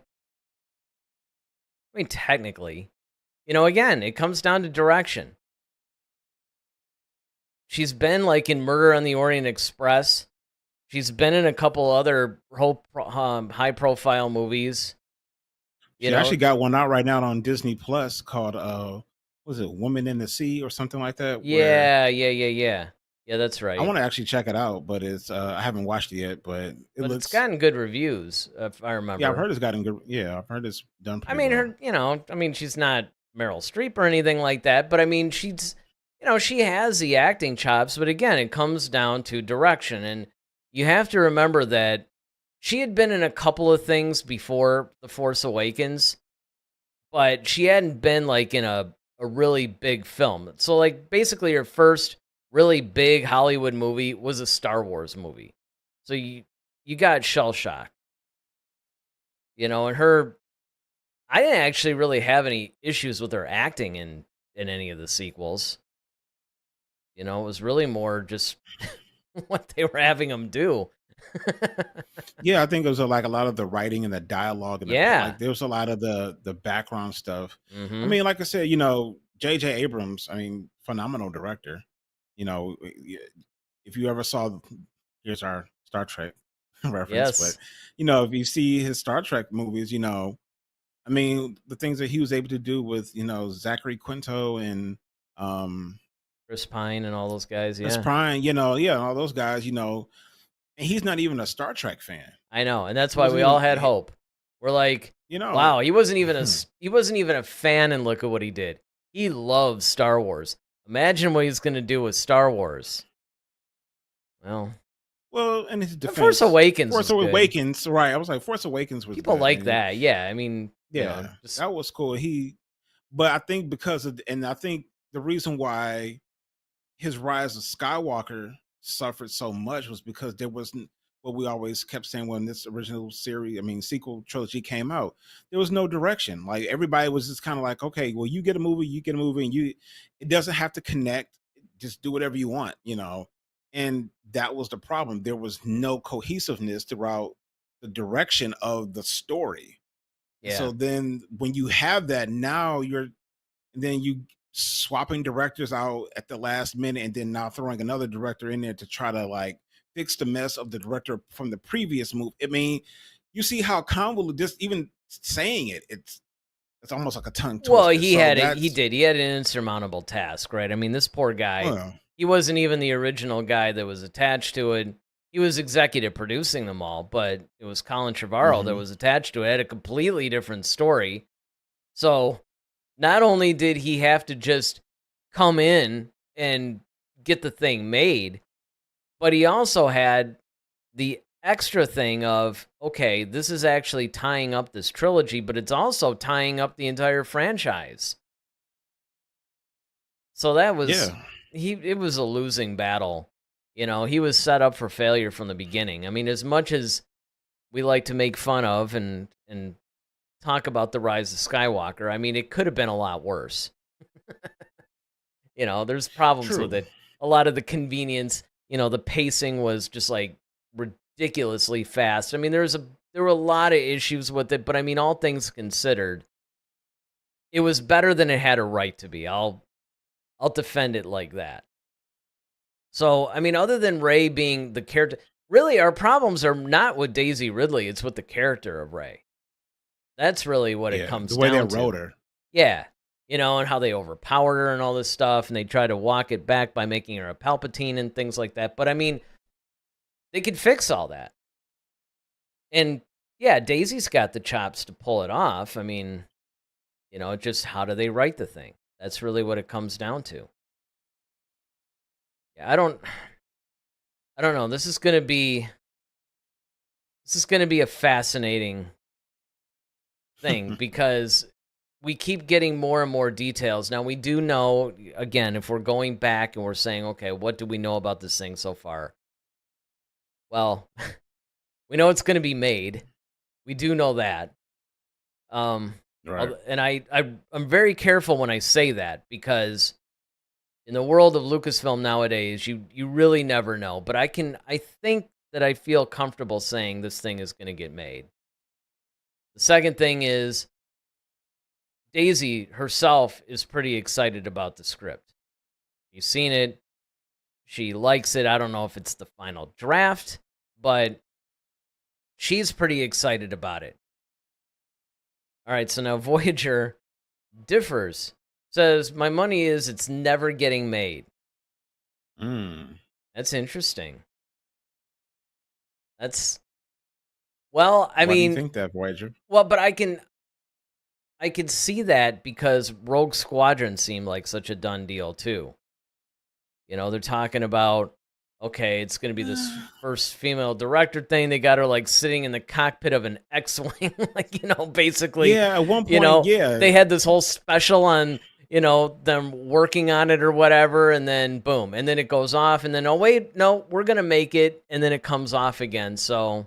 mean, technically. Again, it comes down to direction. She's been like in Murder on the Orient Express. She's been in a couple other high-profile movies.
She actually got one out right now on Disney Plus called was it Woman in the Sea or something like that? Where
Yeah, that's right.
I want to actually check it out, but it's I haven't watched it yet, but
it's gotten good reviews, if I remember.
Yeah, I've heard it's gotten good. Yeah, I've heard it's done pretty
well. She's not Meryl Streep or anything like that, but I mean, she's, she has the acting chops, but again, it comes down to direction, and you have to remember that she had been in a couple of things before The Force Awakens, but she hadn't been like in a really big film. So like basically her first really big Hollywood movie was a Star Wars movie. So you got shell shocked. And I didn't actually really have any issues with her acting in any of the sequels. It was really more just what they were having them do.
Yeah, I think it was like a lot of the writing and the dialogue, and like there was a lot of the background stuff.
Mm-hmm.
I mean, like I said, J.J. Abrams, I mean, phenomenal director. If you ever saw, here's our Star Trek reference, but if you see his Star Trek movies, I mean, the things that he was able to do with Zachary Quinto and
Chris Pine and all those guys,
Chris Pine, all those guys, and he's not even a Star Trek fan.
I know, and that's why we all had hope. We're like, wow, he wasn't even a fan, and look at what he did. He loves Star Wars. Imagine what he's going to do with Star Wars. Well,
and his defense,
Force Awakens,
right? I was like, Force Awakens was
people
good.
Like that, yeah. I mean,
that was cool. But I think I think the reason why his Rise of Skywalker suffered so much was because there wasn't what we always kept saying when this original sequel trilogy came out. There was no direction. Like everybody was just kind of like, okay, well, you get a movie, and it doesn't have to connect. Just do whatever you want, And that was the problem. There was no cohesiveness throughout the direction of the story. Yeah. So then when you have that, now you swapping directors out at the last minute, and then now throwing another director in there to try to like fix the mess of the director from the previous movie. I mean, you see how convoluted this, even saying it, it's almost like a tongue
Well,
twister.
he
So
had it.
that's
He had an insurmountable task, right? I mean, this poor guy.
well,
He wasn't even the original guy that was attached to it. He was executive producing them all, but it was Colin Trevorrow that
hmm
was attached to it. It had a completely different story. So not only did he have to just come in and get the thing made, but he also had the extra thing of, okay, this is actually tying up this trilogy, but it's also tying up the entire franchise. So that was
yeah,
it was a losing battle. You know, he was set up for failure from the beginning. I mean, as much as we like to make fun of and talk about the rise of Skywalker, I mean, it could have been a lot worse. You know, there's problems
true.
with it. A lot of the convenience, you know, the pacing was just like ridiculously fast. I mean, there were a lot of issues with it, but I mean, all things considered, it was better than it had a right to be. I'll defend it like that. So, I mean, other than Rey being the character, really our problems are not with Daisy Ridley, it's with the character of Rey. That's really what it
Yeah,
comes
the way they
down
wrote
to.
her.
Yeah. You know, and how they overpowered her and all this stuff, and they try to walk it back by making her a Palpatine and things like that. But I mean, they could fix all that. And yeah, Daisy's got the chops to pull it off. I mean, you know, just how do they write the thing? That's really what it comes down to. Yeah, I don't know. This is going to be a fascinating thing because we keep getting more and more details. Now, we do know, again, if we're going back and we're saying, okay, what do we know about this thing so far? Well, we know it's going to be made. We do know that.
Right.
And I'm very careful when I say that because in the world of Lucasfilm nowadays, you really never know. But I think that I feel comfortable saying this thing is going to get made. The second thing is Daisy herself is pretty excited about the script. You've seen it. She likes it. I don't know if it's the final draft, but she's pretty excited about it. All right, so now Voyager differs. Says, my money is it's never getting made.
Mm.
That's interesting. That's, well, I
Why do you
mean,
think that, Voyager?
well, but I can see that because Rogue Squadron seemed like such a done deal too. You know, they're talking about, okay, it's going to be this first female director thing. They got her like sitting in the cockpit of an X-wing, like, you know, basically,
Yeah, at one
you
point,
know,
yeah.
they had this whole special on, you know, them working on it or whatever, and then boom, and then it goes off, and then, oh wait, no, we're going to make it, and then it comes off again. So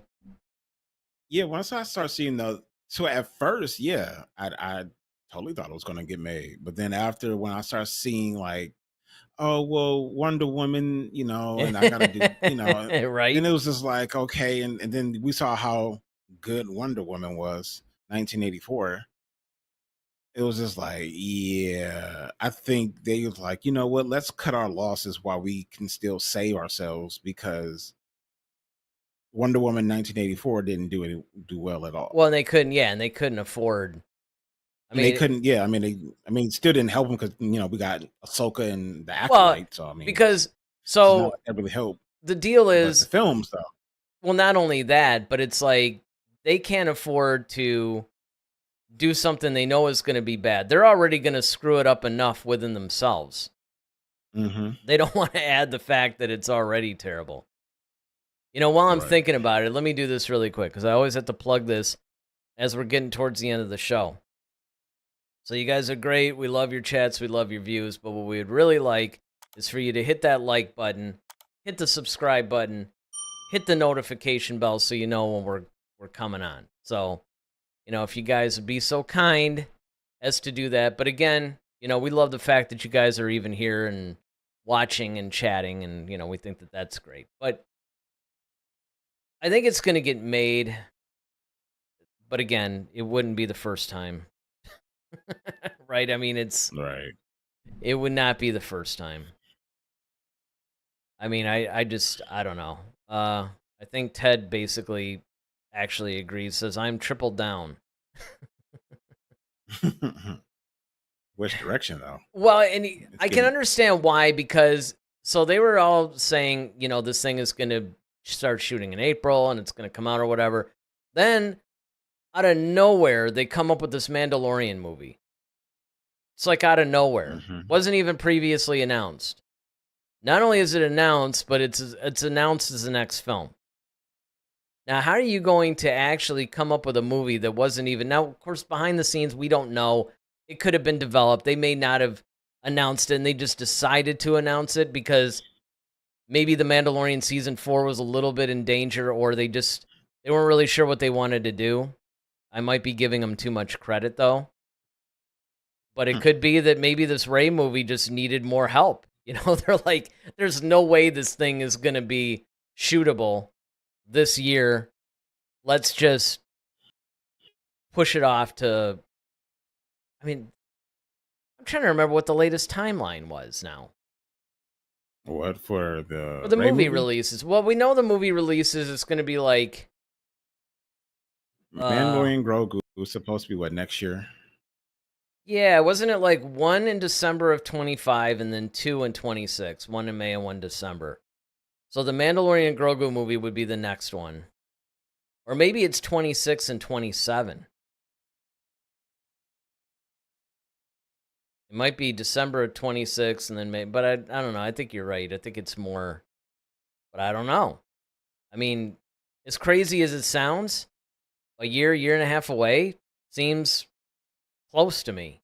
Yeah, once I start seeing so at first, yeah, I totally thought it was going to get made. But then after, when I start seeing like, oh, well, Wonder Woman, you know, and I got to do, you know, then
right?
it was just like, okay. And then we saw how good Wonder Woman was, 1984. It was just like, yeah, I think they was like, you know what, let's cut our losses while we can still save ourselves, because Wonder Woman 1984 didn't do well at all.
Well, and they couldn't, yeah, and they couldn't afford. I
And they
mean,
couldn't, yeah. I mean, it still didn't help them because, you know, we got Ahsoka and the
well,
Acolyte. So I mean,
because
it's not
so
like that really helped.
the deal
But the
is,
films, though,
well, not only that, but it's like they can't afford to do something they know is going to be bad. They're already going to screw it up enough within themselves.
mm-hmm.
They don't want to add the fact that it's already terrible. You know, while I'm
Right.
thinking about it, let me do this really quick because I always have to plug this as we're getting towards the end of the show. So you guys are great. We love your chats. We love your views. But what we would really like is for you to hit that like button, hit the subscribe button, hit the notification bell so you know when we're coming on. So, you know, if you guys would be so kind as to do that. But again, you know, we love the fact that you guys are even here and watching and chatting, and, you know, we think that that's great. But I think it's going to get made. But again, it wouldn't be the first time. Right? I mean,
Right.
it would not be the first time. I mean, I don't know. I think Ted basically actually agrees, says, I'm tripled down.
Which direction though?
Well, and
It's
I can
getting
understand why, because so they were all saying, this thing is going to start shooting in April and it's going to come out or whatever. Then out of nowhere, they come up with this Mandalorian movie. It's like out of nowhere. Wasn't even previously announced. Not only is it announced, but it's announced as the next film. Now, how are you going to actually come up with a movie that wasn't even... Now, of course, behind the scenes, we don't know. It could have been developed. They may not have announced it, and they just decided to announce it because maybe The Mandalorian Season 4 was a little bit in danger, or they weren't really sure what they wanted to do. I might be giving them too much credit, though. But it could be that maybe this Rey movie just needed more help. They're like, there's no way this thing is going to be shootable this year. Let's just push it off to... I mean, I'm trying to remember what the latest timeline was now.
What for the
movie releases? Well, we know the movie releases. It's going to be like
Mandalorian Grogu was supposed to be what, next year?
Yeah, wasn't it like 1 in December of 25 and then 2 in 26? 1 in May and 1 December. So the Mandalorian Grogu movie would be the next one. Or maybe it's 26 and 27. It might be December of 26 and then May, but I don't know. I think you're right. I think it's more, but I don't know. I mean, as crazy as it sounds, a year and a half away seems close to me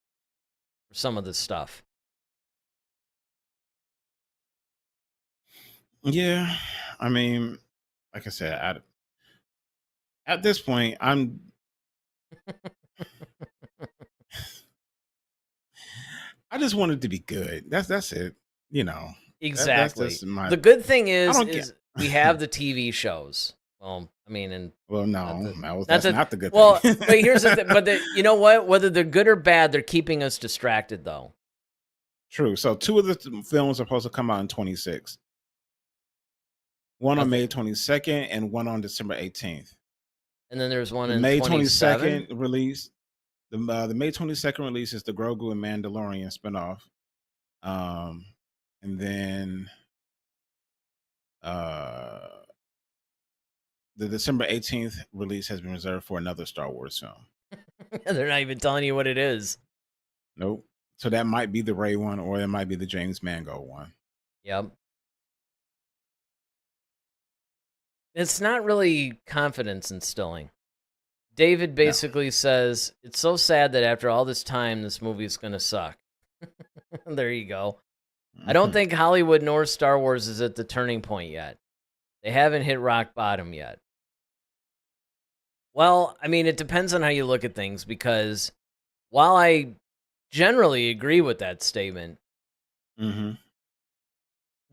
for some of this stuff.
Yeah, I mean, like I said, at this point, I just want it to be good. That's it.
Exactly.
That's my.
The good thing is we have the TV shows. Well, I mean, and
that's not the good thing.
Well, but here's the thing. But you know what? Whether they're good or bad, they're keeping us distracted, though.
True. So 2 of the films are supposed to come out in 26. One on May 22nd and one on December 18th.
And then there's one in
May
22nd
release. The May 22nd release is the Grogu and Mandalorian spinoff. And then the December 18th release has been reserved for another Star Wars film.
They're not even telling you what it is.
Nope. So that might be the Rey one, or it might be the James Mango one.
Yep. It's not really confidence instilling. David basically says, it's so sad that after all this time, this movie is going to suck. There you go. I don't think Hollywood nor Star Wars is at the turning point yet. They haven't hit rock bottom yet. Well, I mean, it depends on how you look at things, because while I generally agree with that statement,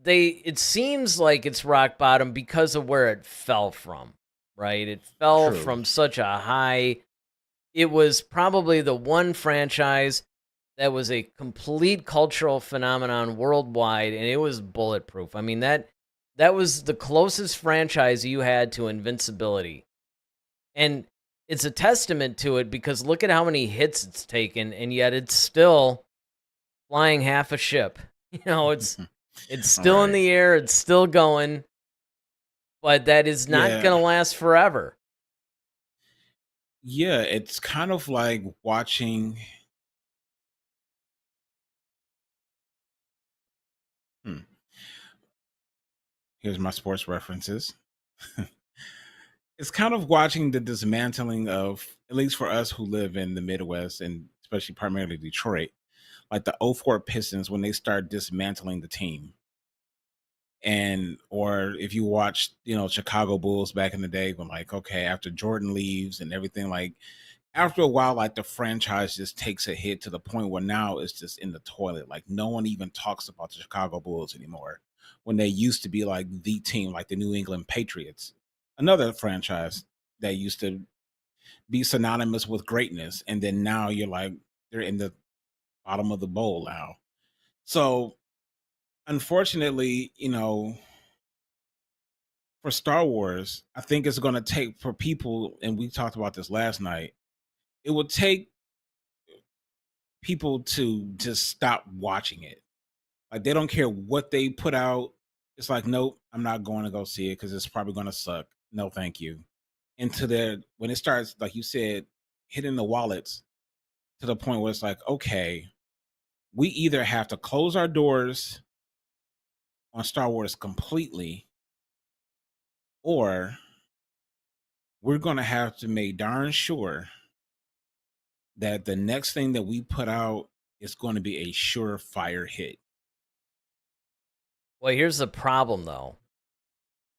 it seems like it's rock bottom because of where it fell from, right? It fell from such a high. It was probably the one franchise that was a complete cultural phenomenon worldwide, and it was bulletproof. I mean, that was the closest franchise you had to invincibility. And it's a testament to it, because look at how many hits it's taken, and yet it's still flying half a ship. It's still in the air, it's still going, but that is not going to last forever.
Yeah, it's kind of like watching... Here's my sports references. It's kind of watching the dismantling of, at least for us who live in the Midwest, and especially primarily Detroit, like the '04 Pistons, when they start dismantling the team. Or if you watch, Chicago Bulls back in the day, when after Jordan leaves and everything, after a while, the franchise just takes a hit to the point where now it's just in the toilet. No one even talks about the Chicago Bulls anymore, when they used to be the team, like the New England Patriots, another franchise that used to be synonymous with greatness. And then now they're in the bottom of the bowl now. So unfortunately, for Star Wars, I think it's going to take, for people, and we talked about this last night, it would take people to just stop watching it. Like they don't care what they put out. It's like, nope, I'm not going to go see it because it's probably going to suck. No, thank you. And to the when it starts, like you said, hitting the wallets to the point where it's like, okay, we either have to close our doors on Star Wars completely, or we're going to have to make darn sure that the next thing that we put out is going to be a surefire hit.
Well, here's the problem, though.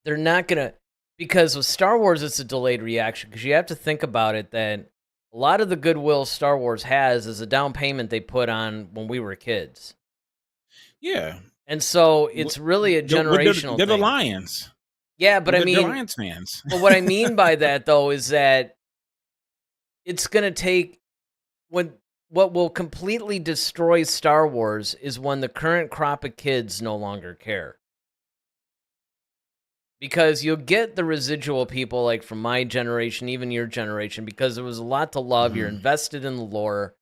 They're not going to, because with Star Wars, it's a delayed reaction, because you have to think about it that a lot of the goodwill Star Wars has is a down payment they put on when we were kids.
Yeah.
And so it's really a generational
they're
thing.
the Lions.
Yeah, but I mean,
they're Lions fans.
But what I mean by that, though, is that it's going to take what will completely destroy Star Wars is when the current crop of kids no longer care. Because you'll get the residual people, like from my generation, even your generation, because there was a lot to love. You're invested in the lore.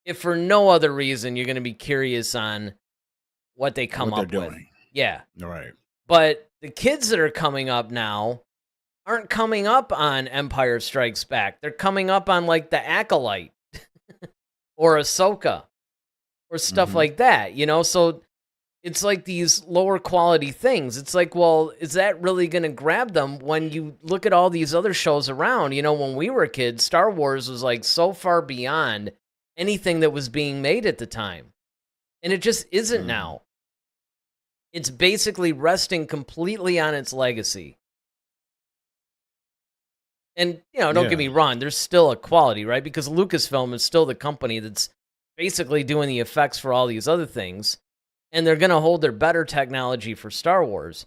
If for no other reason, you're going to be curious on what they come up with. Yeah.
Right.
But the kids that are coming up now aren't coming up on Empire Strikes Back. They're coming up on like the Acolyte or Ahsoka or stuff like that, you know? So it's like these lower quality things. It's like, well, is that really going to grab them when you look at all these other shows around? You know, when we were kids, Star Wars was like so far beyond anything that was being made at the time. And it just isn't now. It's basically resting completely on its legacy. And, you know, don't get me wrong, there's still a quality, right? Because Lucasfilm is still the company that's basically doing the effects for all these other things. And they're going to hold their better technology for Star Wars.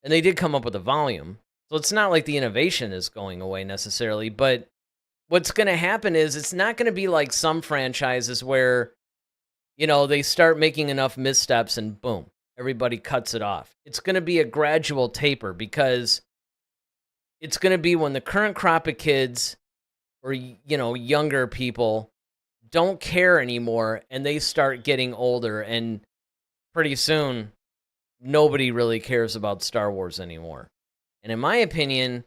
And they did come up with a volume. So it's not like the innovation is going away necessarily. But what's going to happen is it's not going to be like some franchises where, you know, they start making enough missteps and boom, everybody cuts it off. It's going to be a gradual taper because it's going to be when the current crop of kids or, you know, younger people don't care anymore and they start getting older, and pretty soon nobody really cares about Star Wars anymore. And in my opinion,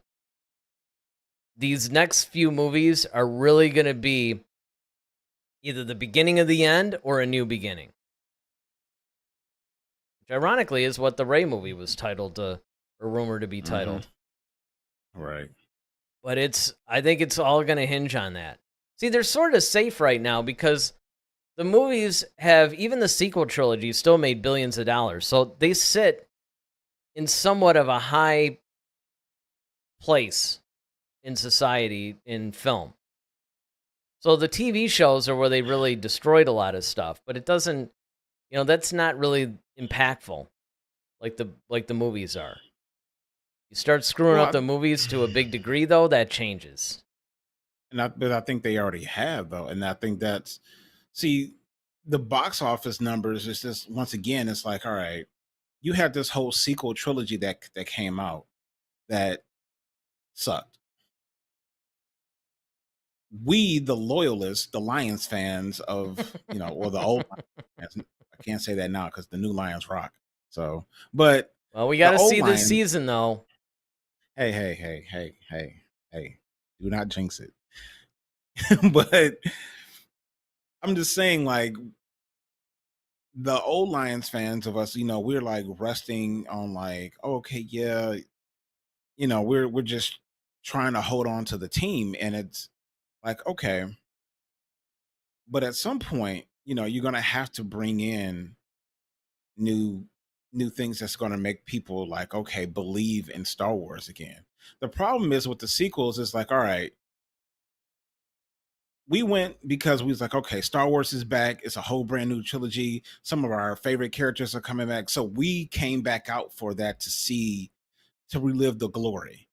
these next few movies are really going to be either the beginning of the end or a new beginning. Which ironically is what the Rey movie was titled or rumored to be titled.
Right.
But I think it's all going to hinge on that. See, they're sort of safe right now because the movies have, even the sequel trilogy, still made billions of dollars. So they sit in somewhat of a high place in society in film. So the TV shows are where they really destroyed a lot of stuff, but it doesn't, you know, that's not really impactful like the movies are. You start screwing up the movies to a big degree, though, that changes.
But I think they already have, though. And I think that's, see, the box office numbers is just, once again, it's like, all right, you had this whole sequel trilogy that came out that sucked. We, the loyalists, the Lions fans of, you know, or the old Lions, I can't say that now because the new Lions rock. So, but.
Well, we got to see this season, though.
Hey, do not jinx it. But I'm just saying, like, the old Lions fans of us, you know, we're like resting on like, oh, okay, yeah, you know, we're just trying to hold on to the team. And it's like, okay. But at some point, you know, you're gonna have to bring in new things that's going to make people like, okay, believe in Star Wars again. The problem is with the sequels is like, all right, we went because we was like, okay, Star Wars is back. It's a whole brand new trilogy. Some of our favorite characters are coming back. So we came back out for that to relive the glory.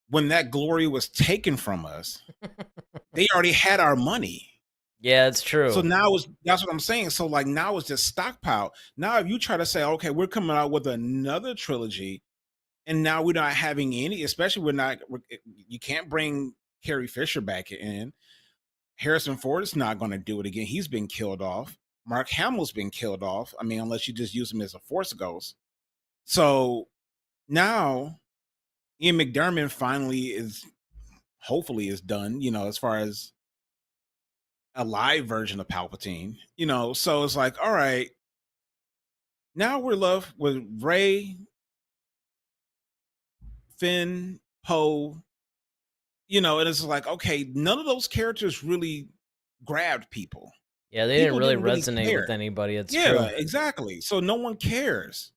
When that glory was taken from us, they already had our money.
Yeah, it's true.
So now that's what I'm saying. So like now it's just stockpile. Now if you try to say, okay, we're coming out with another trilogy, and now we're not having any, especially you can't bring Carrie Fisher back in. Harrison Ford is not going to do it again. He's been killed off. Mark Hamill's been killed off. I mean, unless you just use him as a Force ghost. So now Ian McDiarmid finally hopefully is done, as far as a live version of Palpatine, so it's like, all right, now we're left with Rey, Finn, Poe, and it's like, okay, none of those characters really grabbed people.
Yeah, they
People
didn't
didn't really
resonate
care.
with anybody. It's
Yeah,
true.
exactly. So no one cares.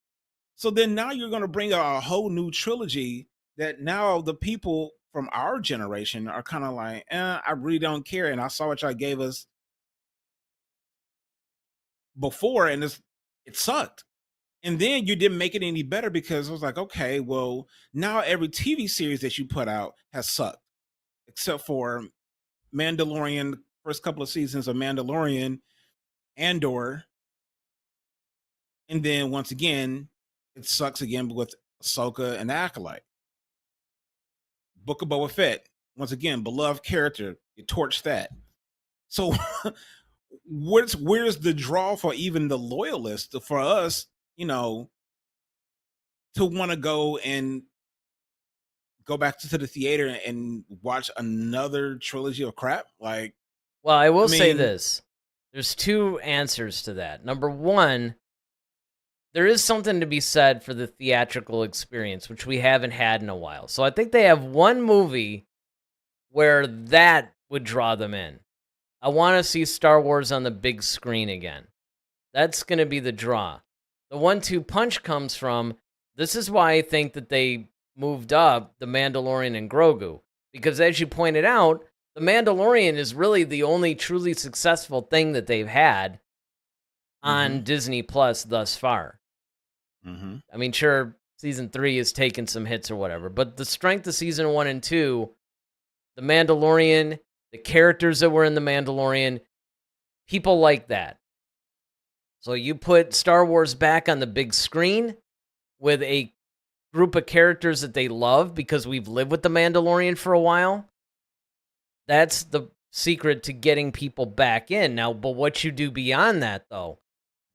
So then now you're going to bring out a whole new trilogy that now the people from our generation are kind of like, I really don't care. And I saw what y'all gave us before, and it sucked. And then you didn't make it any better because it was like, okay, well, now every TV series that you put out has sucked, except for Mandalorian, first couple of seasons of Mandalorian, Andor, and then once again, it sucks again with Ahsoka and Acolyte. Book of Boba Fett, once again, beloved character, you torched that. So where's the draw for even the loyalists for us, to want to go back to the theater and watch another trilogy of crap? Like,
well, I will say this. There's two answers to that. Number one, there is something to be said for the theatrical experience, which we haven't had in a while. So I think they have one movie where that would draw them in. I want to see Star Wars on the big screen again. That's going to be the draw. The 1-2 punch comes from, this is why I think that they moved up The Mandalorian and Grogu. Because as you pointed out, The Mandalorian is really the only truly successful thing that they've had on Disney Plus thus far. I mean, sure, season 3 has taken some hits or whatever, but the strength of season 1 and 2, The Mandalorian, the characters that were in The Mandalorian, people like that. So you put Star Wars back on the big screen with a group of characters that they love because we've lived with The Mandalorian for a while. That's the secret to getting people back in. Now, but what you do beyond that, though,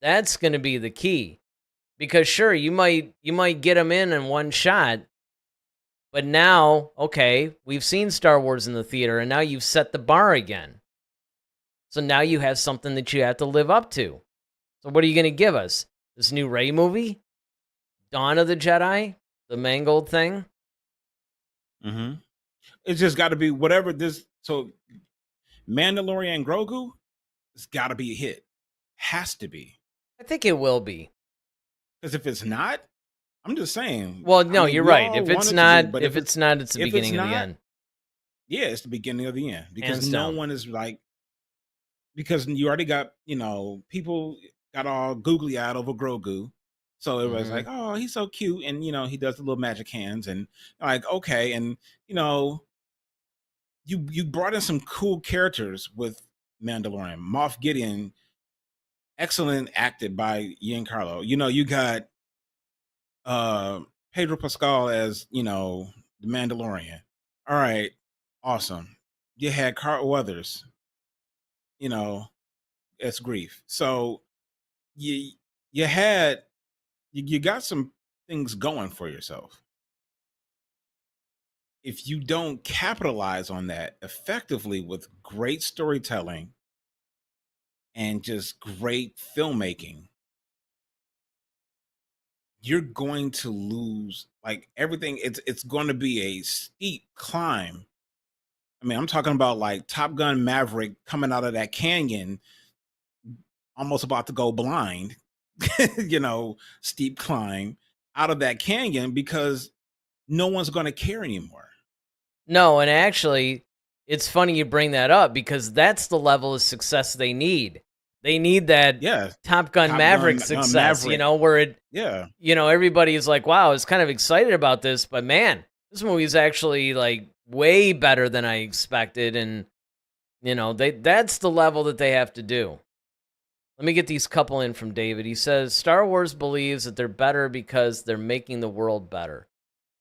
that's going to be the key. Because sure, you might get them in one shot, but now, okay, we've seen Star Wars in the theater, and now you've set the bar again. So now you have something that you have to live up to. So what are you going to give us? This new Rey movie? Dawn of the Jedi? The mangled thing?
It's just got to be whatever this. So Mandalorian and Grogu, it's got to be a hit. Has to be.
I think it will be.
Because if it's not, I'm just saying.
Well, no, you're right. If it's not, it's the beginning of the end.
Yeah, it's the beginning of the end. Because no one is like, because you already got, people got all googly eyed over Grogu. So everybody's like, oh, he's so cute. And, he does the little magic hands. And like, okay. And, you brought in some cool characters with Mandalorian. Moff Gideon, excellent acted by Giancarlo. You got Pedro Pascal as, the Mandalorian. All right, awesome. You had Carl Weathers, as Grief. So you got some things going for yourself. If you don't capitalize on that effectively with great storytelling and just great filmmaking, you're going to lose like everything. It's going to be a steep climb. I mean, I'm talking about like Top Gun Maverick coming out of that canyon, almost about to go blind, steep climb out of that canyon because no one's going to care anymore.
No, and actually, it's funny you bring that up because that's the level of success they need. They need that Top Gun Maverick success, where it, everybody is like, wow, I was kind of excited about this, but man, this movie is actually like way better than I expected. And, that's the level that they have to do. Let me get these couple in from David. He says, Star Wars believes that they're better because they're making the world better.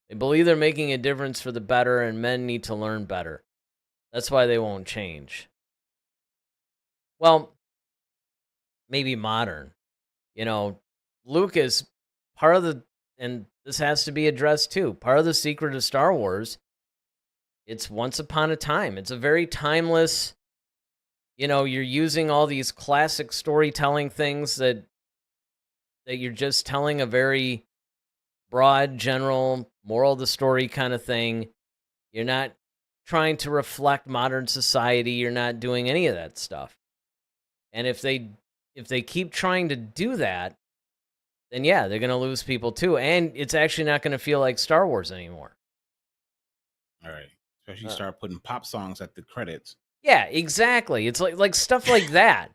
They believe they're making a difference for the better, and men need to learn better. That's why they won't change. Well, maybe modern. Luke is part of and this has to be addressed too. Part of the secret of Star Wars, it's once upon a time. It's a very timeless, you're using all these classic storytelling things that you're just telling a very broad, general, moral of the story kind of thing. You're not trying to reflect modern society. You're not doing any of that stuff. And if they keep trying to do that, then yeah, they're going to lose people too. And it's actually not going to feel like Star Wars anymore.
All right. Especially start putting pop songs at the credits.
Yeah, exactly. It's like stuff like that,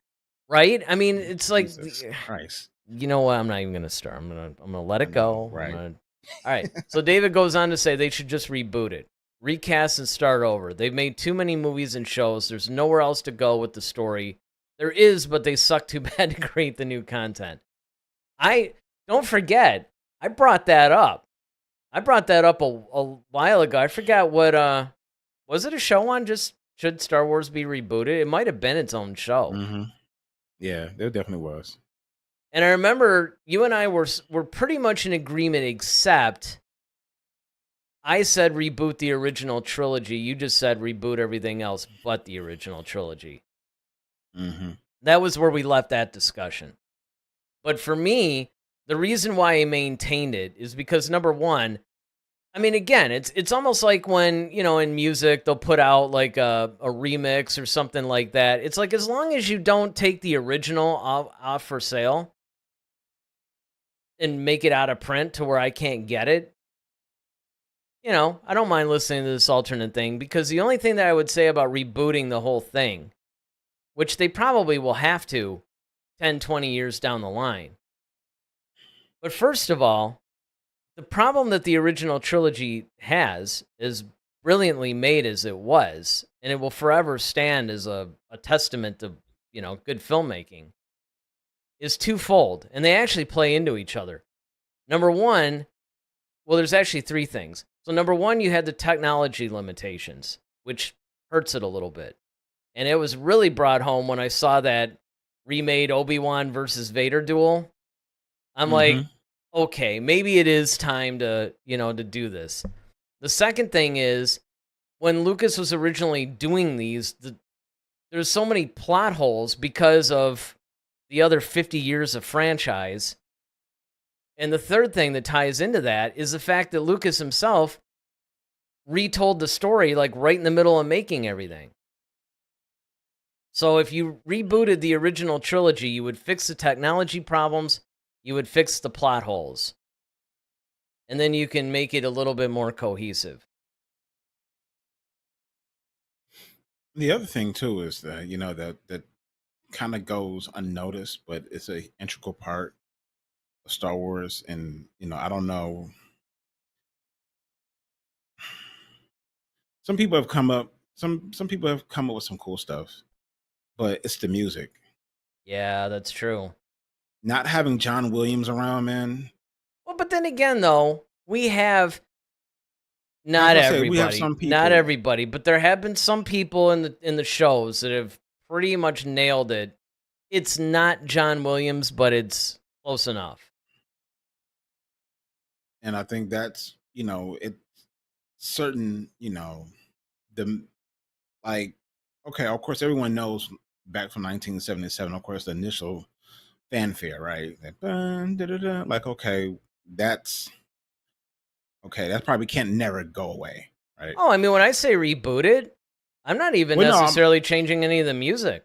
right? I mean, it's like,
Christ.
You know what? I'm not even going to start. I'm going to let it go.
Right.
All right. So David goes on to say they should just reboot it, recast and start over. They've made too many movies and shows. There's nowhere else to go with the story. There is, but they suck too bad to create the new content. Don't forget, I brought that up. a while ago. I forgot what, was it a show on just should Star Wars be rebooted? It might have been its own show.
Mm-hmm. Yeah, there definitely was.
And I remember you and I were pretty much in agreement, except I said reboot the original trilogy. You just said reboot everything else but the original trilogy.
Mm-hmm.
That was where we left that discussion. But for me, the reason why I maintained it is because, number one, I mean, again, it's almost like when, in music, they'll put out like a remix or something like that. It's like, as long as you don't take the original off for sale and make it out of print to where I can't get it, I don't mind listening to this alternate thing, because the only thing that I would say about rebooting the whole thing, which they probably will have to 10, 20 years down the line. But first of all, the problem that the original trilogy has, is brilliantly made as it was, and it will forever stand as a testament to, good filmmaking, is twofold, and they actually play into each other. Number one, well, there's actually three things. So number one, you had the technology limitations, which hurts it a little bit. And it was really brought home when I saw that remade Obi-Wan versus Vader duel. I'm like, okay, maybe it is time to do this. The second thing is, when Lucas was originally doing these, there's so many plot holes because of the other 50 years of franchise. And the third thing that ties into that is the fact that Lucas himself retold the story like right in the middle of making everything. So if you rebooted the original trilogy, you would fix the technology problems, you would fix the plot holes, and then you can make it a little bit more cohesive.
The other thing too is that that kind of goes unnoticed, but it's an integral part of Star Wars. And I don't know, some people have come up with some cool stuff, but it's the music.
Yeah, that's true.
Not having John Williams around, man.
Well, but then again, though, we have not everybody.
We have some people.
Not everybody, but there have been some people in the shows that have pretty much nailed it. It's not John Williams, but it's close enough.
And I think that's, it certain, the like, okay, of course everyone knows back from 1977, of course, the initial fanfare, right? Like, okay, that probably can't never go away, right?
Oh, I mean, when I say reboot it, I'm not even necessarily changing any of the music.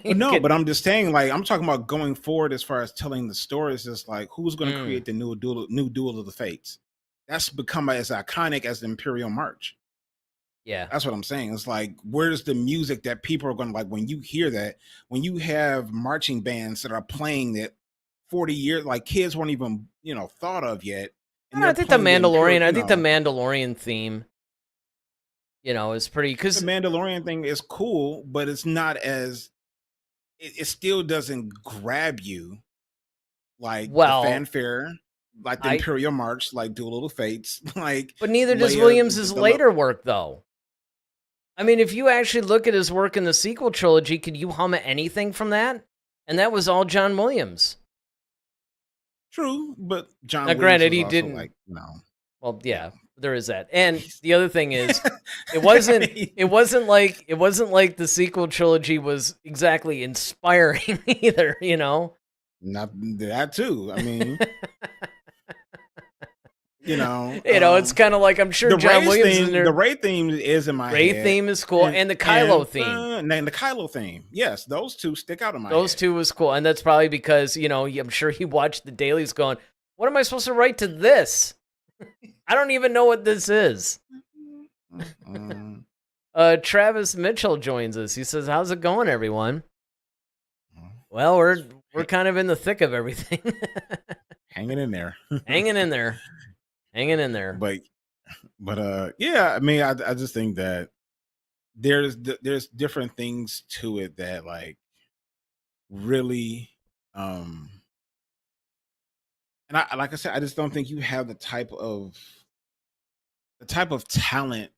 But I'm just saying, like, I'm talking about going forward as far as telling the stories. Is like, who's going to create the new duel of the fates? That's become as iconic as the Imperial March.
Yeah,
that's what I'm saying. It's like, where's the music that people are going to like when you hear that? When you have marching bands that are playing that 40 years, like kids weren't even thought of yet.
And I think the Mandalorian. I think the Mandalorian theme, is pretty. Because
the Mandalorian thing is cool, but it's not as. It still doesn't grab you like the fanfare, like the Imperial March, like Duel of the Fates, like.
But neither does Williams' later work, though. I mean, if you actually look at his work in the sequel trilogy, could you hum anything from that? And that was all John Williams.
True, but
Now,
John Williams
granted,
was
he
also
didn't.
like,
Well,
yeah.
yeah, there is that. And
He's-
the other thing is, it
I
wasn't
mean,
it wasn't like the sequel trilogy was exactly inspiring either, you know?
not that too. I mean,
It's kind of like, I'm sure
the
John
Ray's
Williams is in
theme,
there.
the Ray theme is in my
Ray
head.
theme is cool, and the Kylo theme.
And the Kylo theme. Yes, those two stick out in my head.
Those two was cool, and that's probably because, I'm sure he watched the dailies going, what am I supposed to write to this? I don't even know what this is. Travis Mitchell joins us. He says, how's it going, everyone? Well, we're kind of in the thick of everything.
Hanging in there.
Hanging in there.
But yeah, I mean, I just think that there's different things to it that like really and I like I said, I just don't think you have the type of talent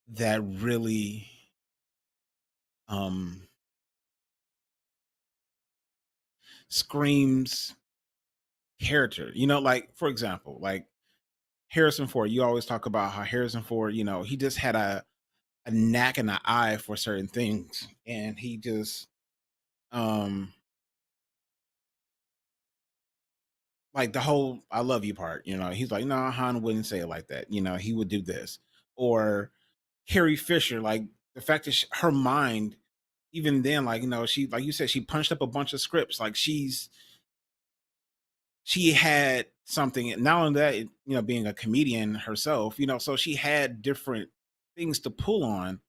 that really screams character. Like for example, like Harrison Ford. You always talk about how Harrison Ford, he just had a knack and an eye for certain things, and he just like the whole "I love you" part. He's like, no, Han wouldn't say it like that. He would do this. Or Carrie Fisher, like the fact that her mind, even then, like she, like you said, she punched up a bunch of scripts. Like she had something. And not only that, being a comedian herself, so she had different things to pull on.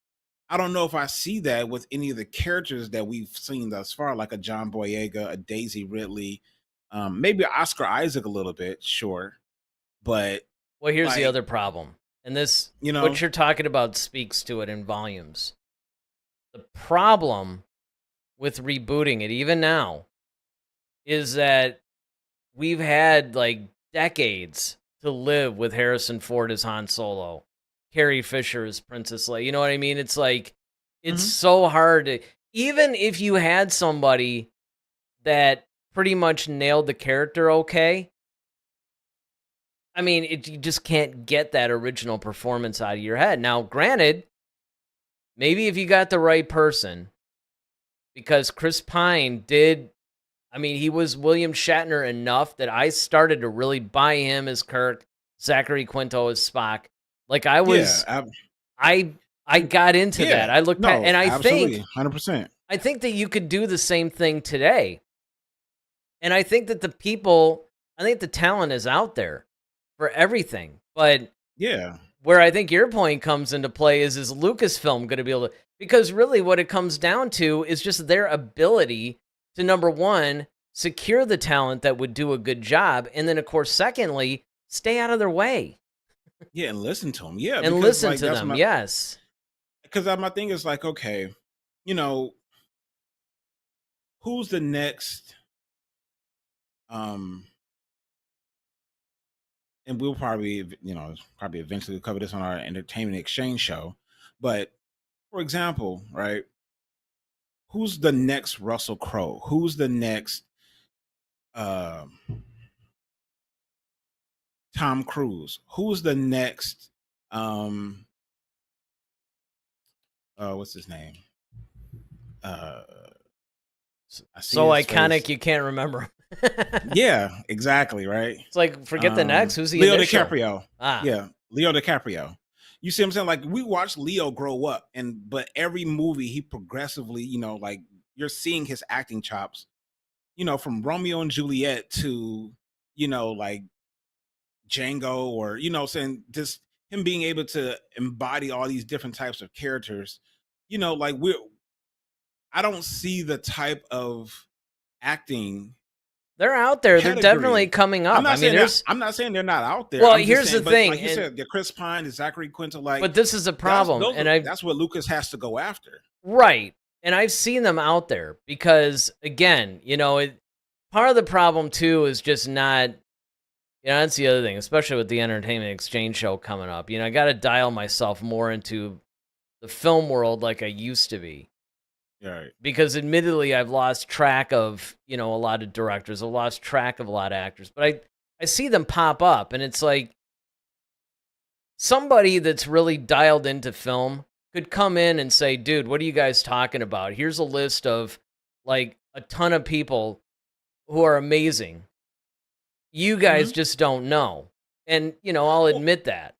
I don't know if I see that with any of the characters that we've seen thus far, like a John Boyega, a Daisy Ridley, maybe Oscar Isaac a little bit, sure. But
well, here's the other problem. And this, what you're talking about speaks to it in volumes. The problem with rebooting it, even now, is that we've had like decades to live with Harrison Ford as Han Solo, Carrie Fisher as Princess Leia. You know what I mean? It's like, it's so hard to, even if you had somebody that pretty much nailed the character okay, I mean, you just can't get that original performance out of your head. Now, granted, maybe if you got the right person, because Chris Pine did, I mean, he was William Shatner enough that I started to really buy him as Kirk, Zachary Quinto as Spock. Like I was, I got into that. I looked at, and I think
100%.
I think that you could do the same thing today. And I think that the talent is out there for everything. But
yeah,
where I think your point comes into play is Lucasfilm going to be able to, because really what it comes down to is just their ability to, number one, secure the talent that would do a good job. And then, of course, secondly, stay out of their way.
Yeah, and listen to them. Yeah,
and listen to them. Yes.
Because my thing is like, okay, who's the next? And we'll probably eventually cover this on our entertainment exchange show. But for example, right, who's the next Russell Crowe? Who's the next Tom Cruise? Who's the next what's his name?
So iconic face. You can't remember.
Yeah, exactly, right?
It's like, forget the next. Who's the
Leo
initial?
DiCaprio. Yeah, Leo DiCaprio. You see what I'm saying? Like, we watched Leo grow up, but every movie he progressively, like you're seeing his acting chops, from Romeo and Juliet to, like Django, or saying just him being able to embody all these different types of characters. Like I don't see the type of acting.
They're out there. Pedigree. They're definitely coming up.
I'm not saying they're not out there.
Well, here's the thing.
Like you said, the Chris Pine, the Zachary Quinto, like.
But this is a problem,
that's what Lucas has to go after.
Right, and I've seen them out there because, again, part of the problem too is just not that's the other thing, especially with the Entertainment Exchange show coming up. I got to dial myself more into the film world like I used to be.
Right.
Because admittedly, I've lost track of, a lot of directors. I've lost track of a lot of actors. But I see them pop up, and it's like somebody that's really dialed into film could come in and say, dude, what are you guys talking about? Here's a list of, like, a ton of people who are amazing. You guys just don't know. And, I'll admit that.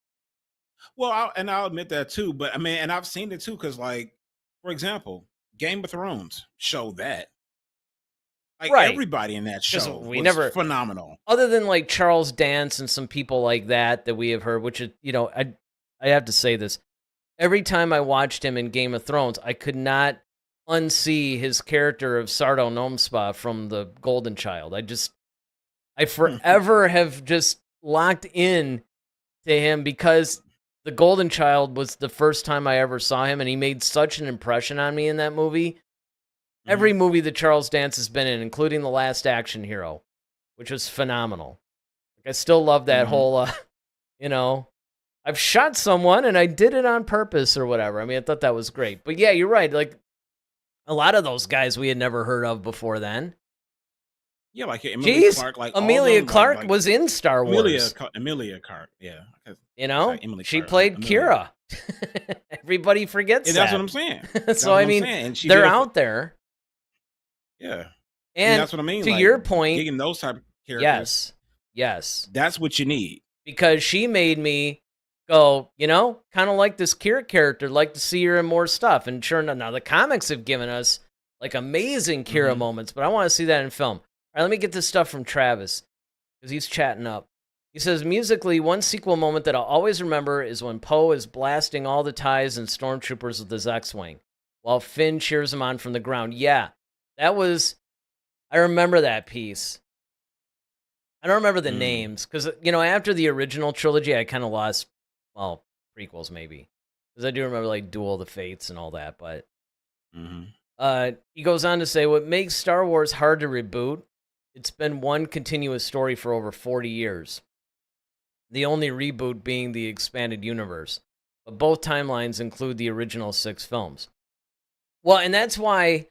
Well, I'll admit that too. But I mean, and I've seen it too, because, like, for example, Game of Thrones showed that. Like,
Right.
everybody in that show
we
was
never
phenomenal.
Other than like Charles Dance and some people like that we have heard, which is, I have to say this. Every time I watched him in Game of Thrones, I could not unsee his character of Sardo Nomspa from the Golden Child. I forever have just locked in to him because the Golden Child was the first time I ever saw him, and he made such an impression on me in that movie. Every movie that Charles Dance has been in, including The Last Action Hero, which was phenomenal. Like, I still love that whole, I've shot someone and I did it on purpose or whatever. I mean, I thought that was great. But yeah, you're right. Like, a lot of those guys we had never heard of before then.
Yeah, like Emilia Clarke. Like,
Emilia Clarke was in Star Wars.
Emilia Clarke, yeah.
She played Kira. Everybody forgets that.
That's what I'm saying.
So, I mean, they're out there.
Yeah.
And
that's what I mean.
To your point,
getting those type of characters.
Yes.
That's what you need.
Because she made me go, kind of like this Kira character, like to see her in more stuff. And sure enough, now the comics have given us like amazing Kira moments, but I want to see that in film. All right, let me get this stuff from Travis because he's chatting up. He says, musically, one sequel moment that I'll always remember is when Poe is blasting all the TIEs and stormtroopers with his X-Wing while Finn cheers him on from the ground. Yeah, I remember that piece. I don't remember the names because, after the original trilogy, I kind of lost, prequels maybe. Because I do remember, like, Duel of the Fates and all that, but he goes on to say, what makes Star Wars hard to reboot, it's been one continuous story for over 40 years. The only reboot being the expanded universe. But both timelines include the original 6 films. Well, and that's why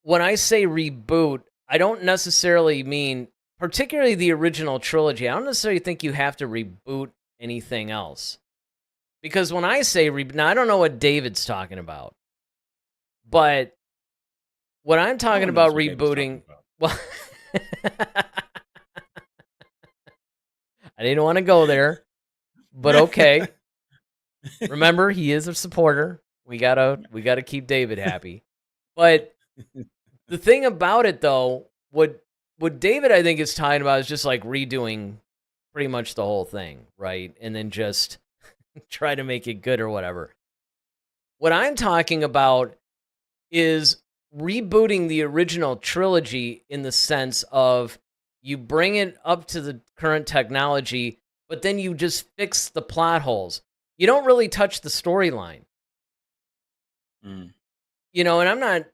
when I say reboot, I don't necessarily mean, particularly the original trilogy, I don't necessarily think you have to reboot anything else. Because when I say reboot, now I don't know what David's talking about. But when I'm talking about rebooting, well, I didn't want to go there, but okay. Remember, he is a supporter. We gotta keep David happy. But the thing about it, though, what David, I think, is talking about is just like redoing pretty much the whole thing, right? And then just try to make it good or whatever. What I'm talking about is rebooting the original trilogy in the sense of you bring it up to the current technology, but then you just fix the plot holes. You don't really touch the storyline. And I'm not,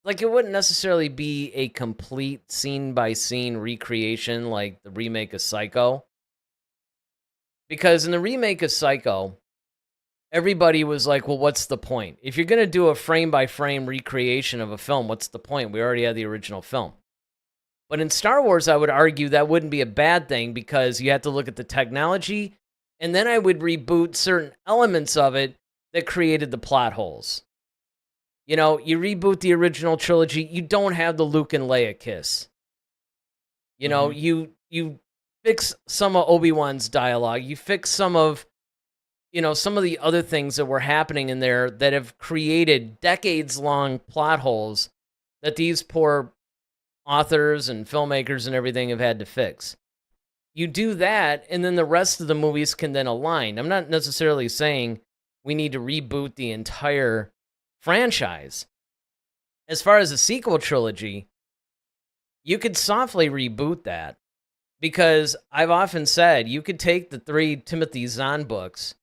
like, it wouldn't necessarily be a complete scene-by-scene recreation like the remake of Psycho. Because in the remake of Psycho, everybody was like, well, what's the point? If you're going to do a frame-by-frame recreation of a film, what's the point? We already had the original film. But in Star Wars, I would argue that wouldn't be a bad thing because you have to look at the technology, and then I would reboot certain elements of it that created the plot holes. You reboot the original trilogy, you don't have the Luke and Leia kiss. You fix some of Obi-Wan's dialogue, you fix some of the other things that were happening in there that have created decades-long plot holes that these poor authors and filmmakers and everything have had to fix. You do that, and then the rest of the movies can then align. I'm not necessarily saying we need to reboot the entire franchise. As far as the sequel trilogy, you could softly reboot that. Because I've often said, you could take the 3 Timothy Zahn books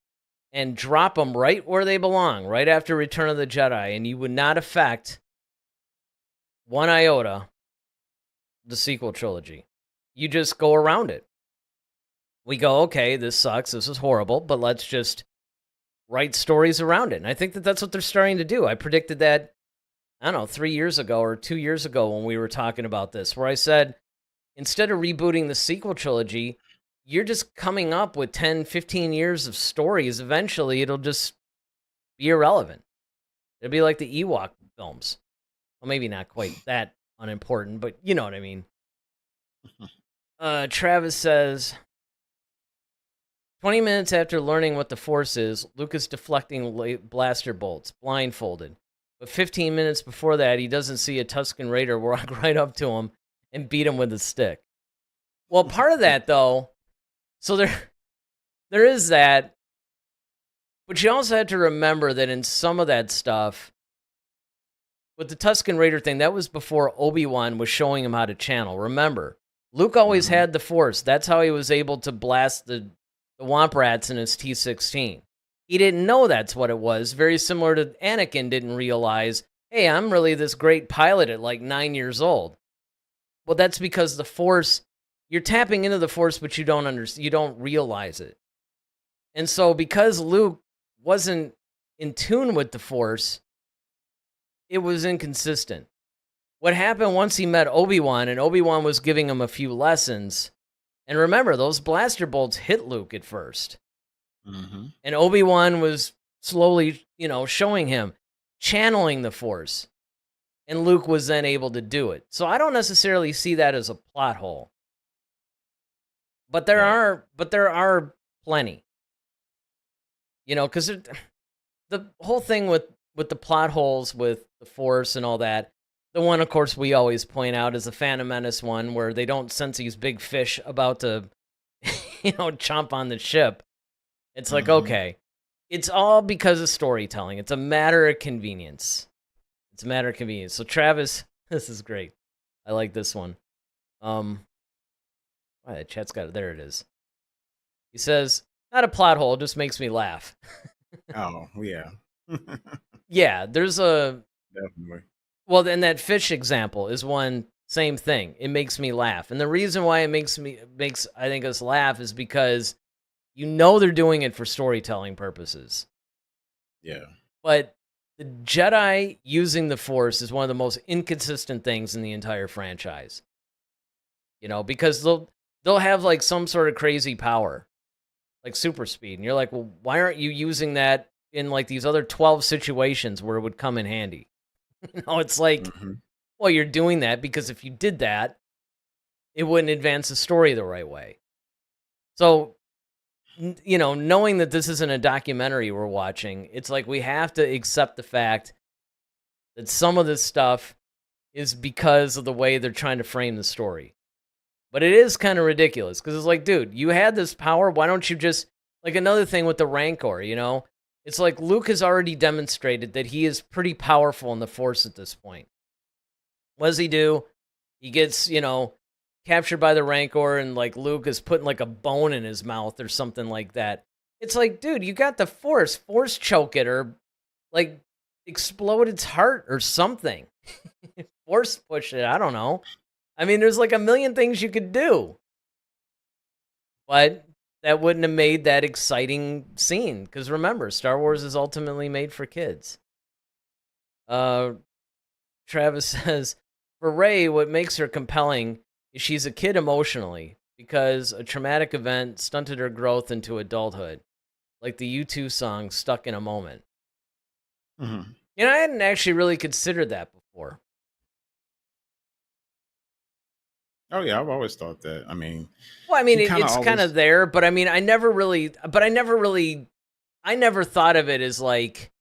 and drop them right where they belong, right after Return of the Jedi, and you would not affect one iota the sequel trilogy. you just go around it. We go, okay, this sucks, this is horrible, but let's just write stories around it. And I think that that's what they're starting to do. I predicted that, I don't know, 3 years ago or 2 years ago when we were talking about this, where I said, instead of rebooting the sequel trilogy, you're just coming up with 10, 15 years of stories. Eventually, it'll just be irrelevant. It'll be like the Ewok films. Well, maybe not quite that unimportant, but you know what I mean. Travis says, 20 minutes after learning what the Force is, Luke is deflecting blaster bolts, blindfolded. But 15 minutes before that, he doesn't see a Tusken Raider walk right up to him and beat him with a stick. Well, part of that, though, so there is that, but you also have to remember that in some of that stuff, with the Tusken Raider thing, that was before Obi-Wan was showing him how to channel. Remember, Luke always had the Force. That's how he was able to blast the Womp Rats in his T-16. He didn't know that's what it was. Very similar to Anakin didn't realize, hey, I'm really this great pilot at like 9 years old. Well, that's because the Force, you're tapping into the Force, but you don't realize it. And so because Luke wasn't in tune with the Force, it was inconsistent. What happened once he met Obi-Wan, and Obi-Wan was giving him a few lessons, and remember, those blaster bolts hit Luke at first. Mm-hmm. And Obi-Wan was slowly, showing him, channeling the Force. And Luke was then able to do it. So I don't necessarily see that as a plot hole. But there are plenty. Because the whole thing with the plot holes with the Force and all that, the one, of course, we always point out is the Phantom Menace one, where they don't sense these big fish about to, chomp on the ship. It's like, okay, it's all because of storytelling. It's a matter of convenience. So Travis, this is great. I like this one. The chat's got it. There it is. He says, not a plot hole, just makes me laugh.
Oh, yeah.
Yeah, there's a...
Definitely.
Well, then that fish example is one, same thing. It makes me laugh. And the reason why it makes I think us laugh is because they're doing it for storytelling purposes. Yeah. But the Jedi using the Force is one of the most inconsistent things in the entire franchise. Because they'll have like some sort of crazy power, like super speed. And you're like, well, why aren't you using that in like these other 12 situations where it would come in handy? It's like, well, you're doing that because if you did that, it wouldn't advance the story the right way. So, knowing that this isn't a documentary we're watching, it's like we have to accept the fact that some of this stuff is because of the way they're trying to frame the story. But it is kind of ridiculous because it's like, dude, you had this power. Why don't you just, like another thing with the Rancor, It's like Luke has already demonstrated that he is pretty powerful in the Force at this point. What does he do? He gets, captured by the Rancor, and like Luke is putting like a bone in his mouth or something like that. It's like, dude, you got the Force choke it, or like explode its heart or something. Force push it, I don't know. I mean, there's like a million things you could do. But that wouldn't have made that exciting scene. Because remember, Star Wars is ultimately made for kids. Travis says, for Rey, what makes her compelling is she's a kid emotionally, because a traumatic event stunted her growth into adulthood. Like the U2 song, Stuck in a Moment. Mm-hmm. I hadn't actually really considered that before.
Oh yeah, I've always thought that. I mean,
it's kind of there, but I mean, I never thought of it as like.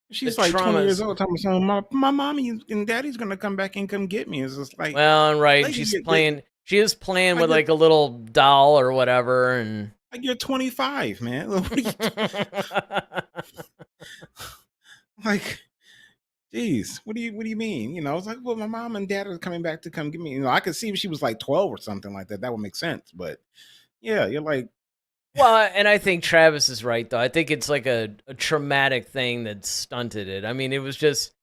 She's like 20 years old, talking about my mommy and daddy's gonna come back and come get me. It's just like,
well, right. She's playing. She is playing with like a little doll or whatever, and
like you're 25, man. Like. Jeez, what do you mean? It's like, well, my mom and dad are coming back to come get me. I could see if she was like 12 or something like that. That would make sense. But yeah, you're like,
well, and I think Travis is right though. I think it's like a traumatic thing that stunted it. I mean, it was just,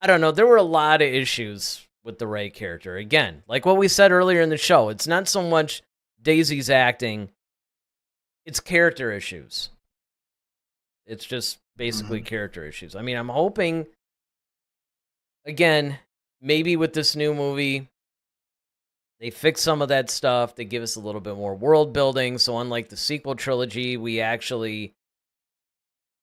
I don't know. There were a lot of issues with the Rey character. Again, like what we said earlier in the show, it's not so much Daisy's acting, it's character issues. It's just basically character issues. I mean, I'm hoping, again, maybe with this new movie, they fix some of that stuff. They give us a little bit more world building. So unlike the sequel trilogy, we actually,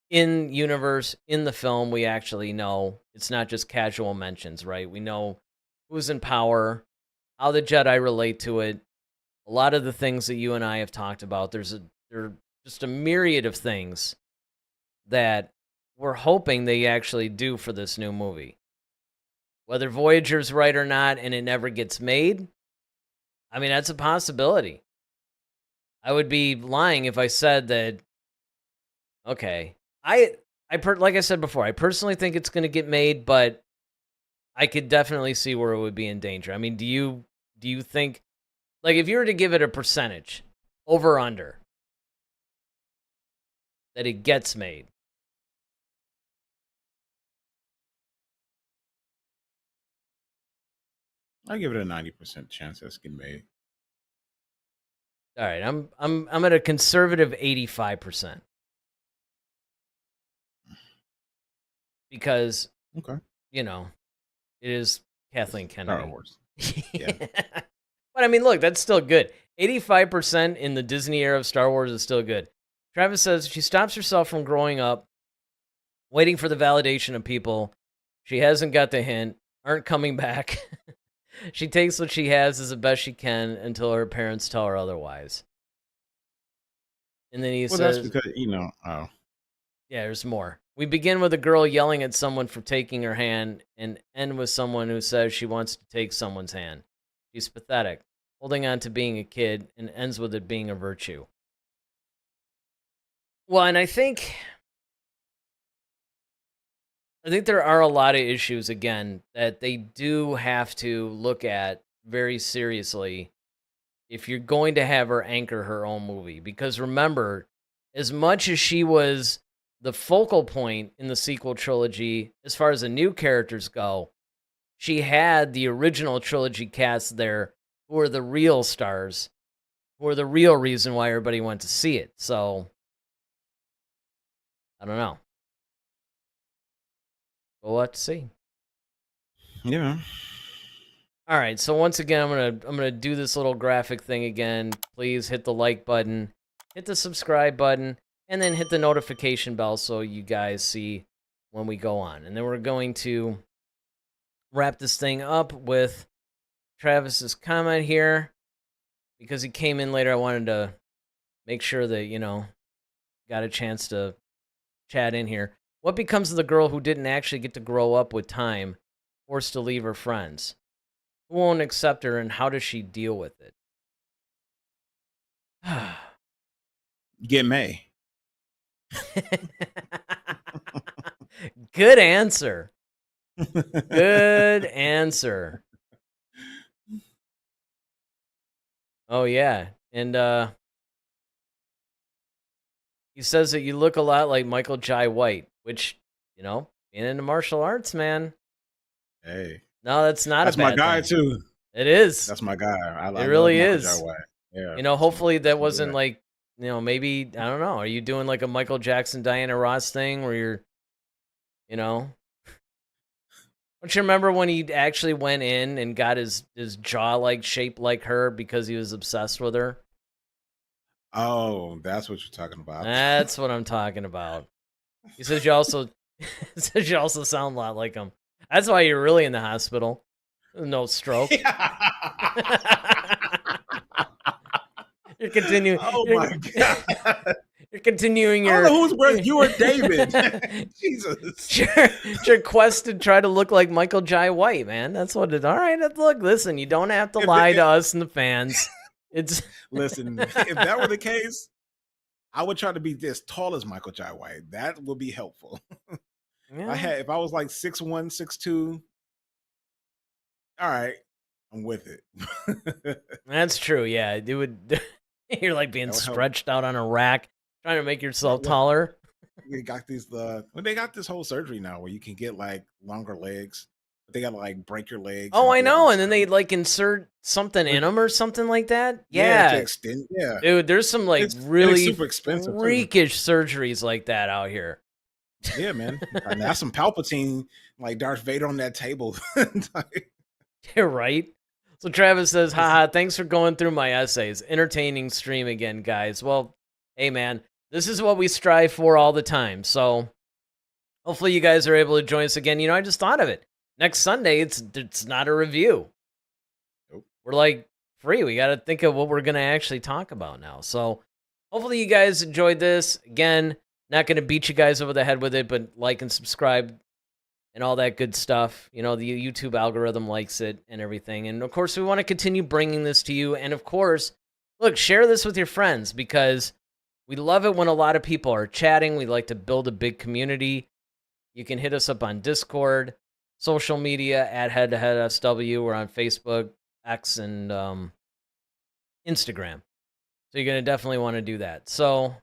in universe, in the film, we actually know it's not just casual mentions, right? We know who's in power, how the Jedi relate to it. A lot of the things that you and I have talked about, there are just a myriad of things that we're hoping they actually do for this new movie. Whether Voyager's right or not and it never gets made, I mean, that's a possibility. I would be lying if I said that, okay, like I said before, I personally think it's going to get made, but I could definitely see where it would be in danger. I mean, do you think, like, if you were to give it a percentage, over or under, that it gets made?
I give it a 90% chance that's getting made.
All right, I'm at a conservative 85%. Because,
Okay.
you know, it is Kathleen Kennedy.
Star Wars. Yeah.
But I mean, look, that's still good. 85% in the Disney era of Star Wars is still good. Travis says she stops herself from growing up, waiting for the validation of people. She hasn't got the hint, aren't coming back. She takes what she has as the best she can until her parents tell her otherwise. And then he says,
that's because,
yeah, there's more. We begin with a girl yelling at someone for taking her hand and end with someone who says she wants to take someone's hand. She's pathetic, holding on to being a kid, and ends with it being a virtue. Well, and I think there are a lot of issues, again, that they do have to look at very seriously if you're going to have her anchor her own movie. Because remember, as much as she was the focal point in the sequel trilogy, as far as the new characters go, she had the original trilogy cast there who are the real stars, who are the real reason why everybody went to see it. So, I don't know. We'll have to see.
Yeah.
All right, so once again, I'm gonna do this little graphic thing again. Please hit the like button, hit the subscribe button, and then hit the notification bell so you guys see when we go on. And then we're going to wrap this thing up with Travis's comment here. Because he came in later, I wanted to make sure that, got a chance to chat in here. What becomes of the girl who didn't actually get to grow up with time, forced to leave her friends? Who won't accept her, and how does she deal with it?
Get May.
Good answer. Good answer. Oh, yeah. And he says that you look a lot like Michael Jai White, which, being into martial arts, man.
Hey.
No, that's not
That's
a bad
my guy,
thing.
too.
It is.
That's my guy. I
it really
love
is.
Michael Jai White. Yeah.
Hopefully that wasn't like, maybe, I don't know. Are you doing like a Michael Jackson, Diana Ross thing where you're, don't you remember when he actually went in and got his jaw like shaped like her because he was obsessed with her?
Oh, that's what you're talking about.
That's what I'm talking about. He says you also sound a lot like him. That's why you're really in the hospital. No stroke. You're continuing.
Oh my God.
You're continuing your.
I don't know who's worse, you or David. Jesus.
Your quest to try to look like Michael Jai White, man. That's what it. All right, look. Listen, you don't have to lie to us and the fans.
Listen. If that were the case, I would try to be as tall as Michael Jai White. That would be helpful.
Yeah.
If I was like 6'1", 6'2", all right, I'm with it.
That's true. Yeah, it would. You're like being stretched out on a rack, trying to make yourself taller.
They got these. They got this whole surgery now where you can get like longer legs. They gotta like break your legs.
Oh, I
do all
know.
this
And then
stuff.
they like insert something in them or something like that.
to
Yeah.
extend. Yeah,
Dude, there's some like
and it's
really
super expensive too.
freakish surgeries like that out here.
Yeah, man. And that's some Palpatine, like Darth Vader on that table.
You're right. So Travis says, haha, thanks for going through my essays. Entertaining stream again, guys. Well, hey, man, this is what we strive for all the time. So hopefully you guys are able to join us again. You know, I just thought of it. Next Sunday, it's not a review.
Nope.
We're like free. We got to think of what we're going to actually talk about now. So hopefully you guys enjoyed this. Again, not going to beat you guys over the head with it, but like and subscribe and all that good stuff. You know, the YouTube algorithm likes it and everything. And, of course, we want to continue bringing this to you. And, of course, look, share this with your friends because we love it when a lot of people are chatting. We like to build a big community. You can hit us up on Discord, social media, at Head to Head SW. We're on Facebook, X, and Instagram. So you're going to definitely want to do that. So,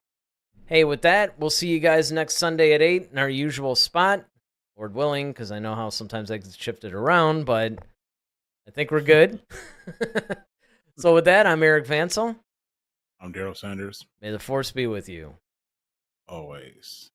hey, with that, we'll see you guys next Sunday at 8 in our usual spot. Lord willing, because I know how sometimes I get shifted around, but I think we're good. So with that, I'm Eric Vansel.
I'm Daryl Sanders.
May the Force be with you.
Always.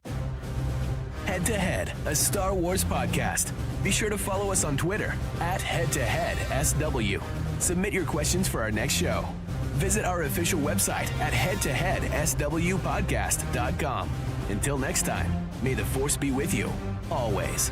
Head to Head, a Star Wars podcast. Be sure to follow us on Twitter at HeadToHeadSW. Submit your questions for our next show. Visit our official website at headtoheadswpodcast.com. Until next time, may the Force be with you, always.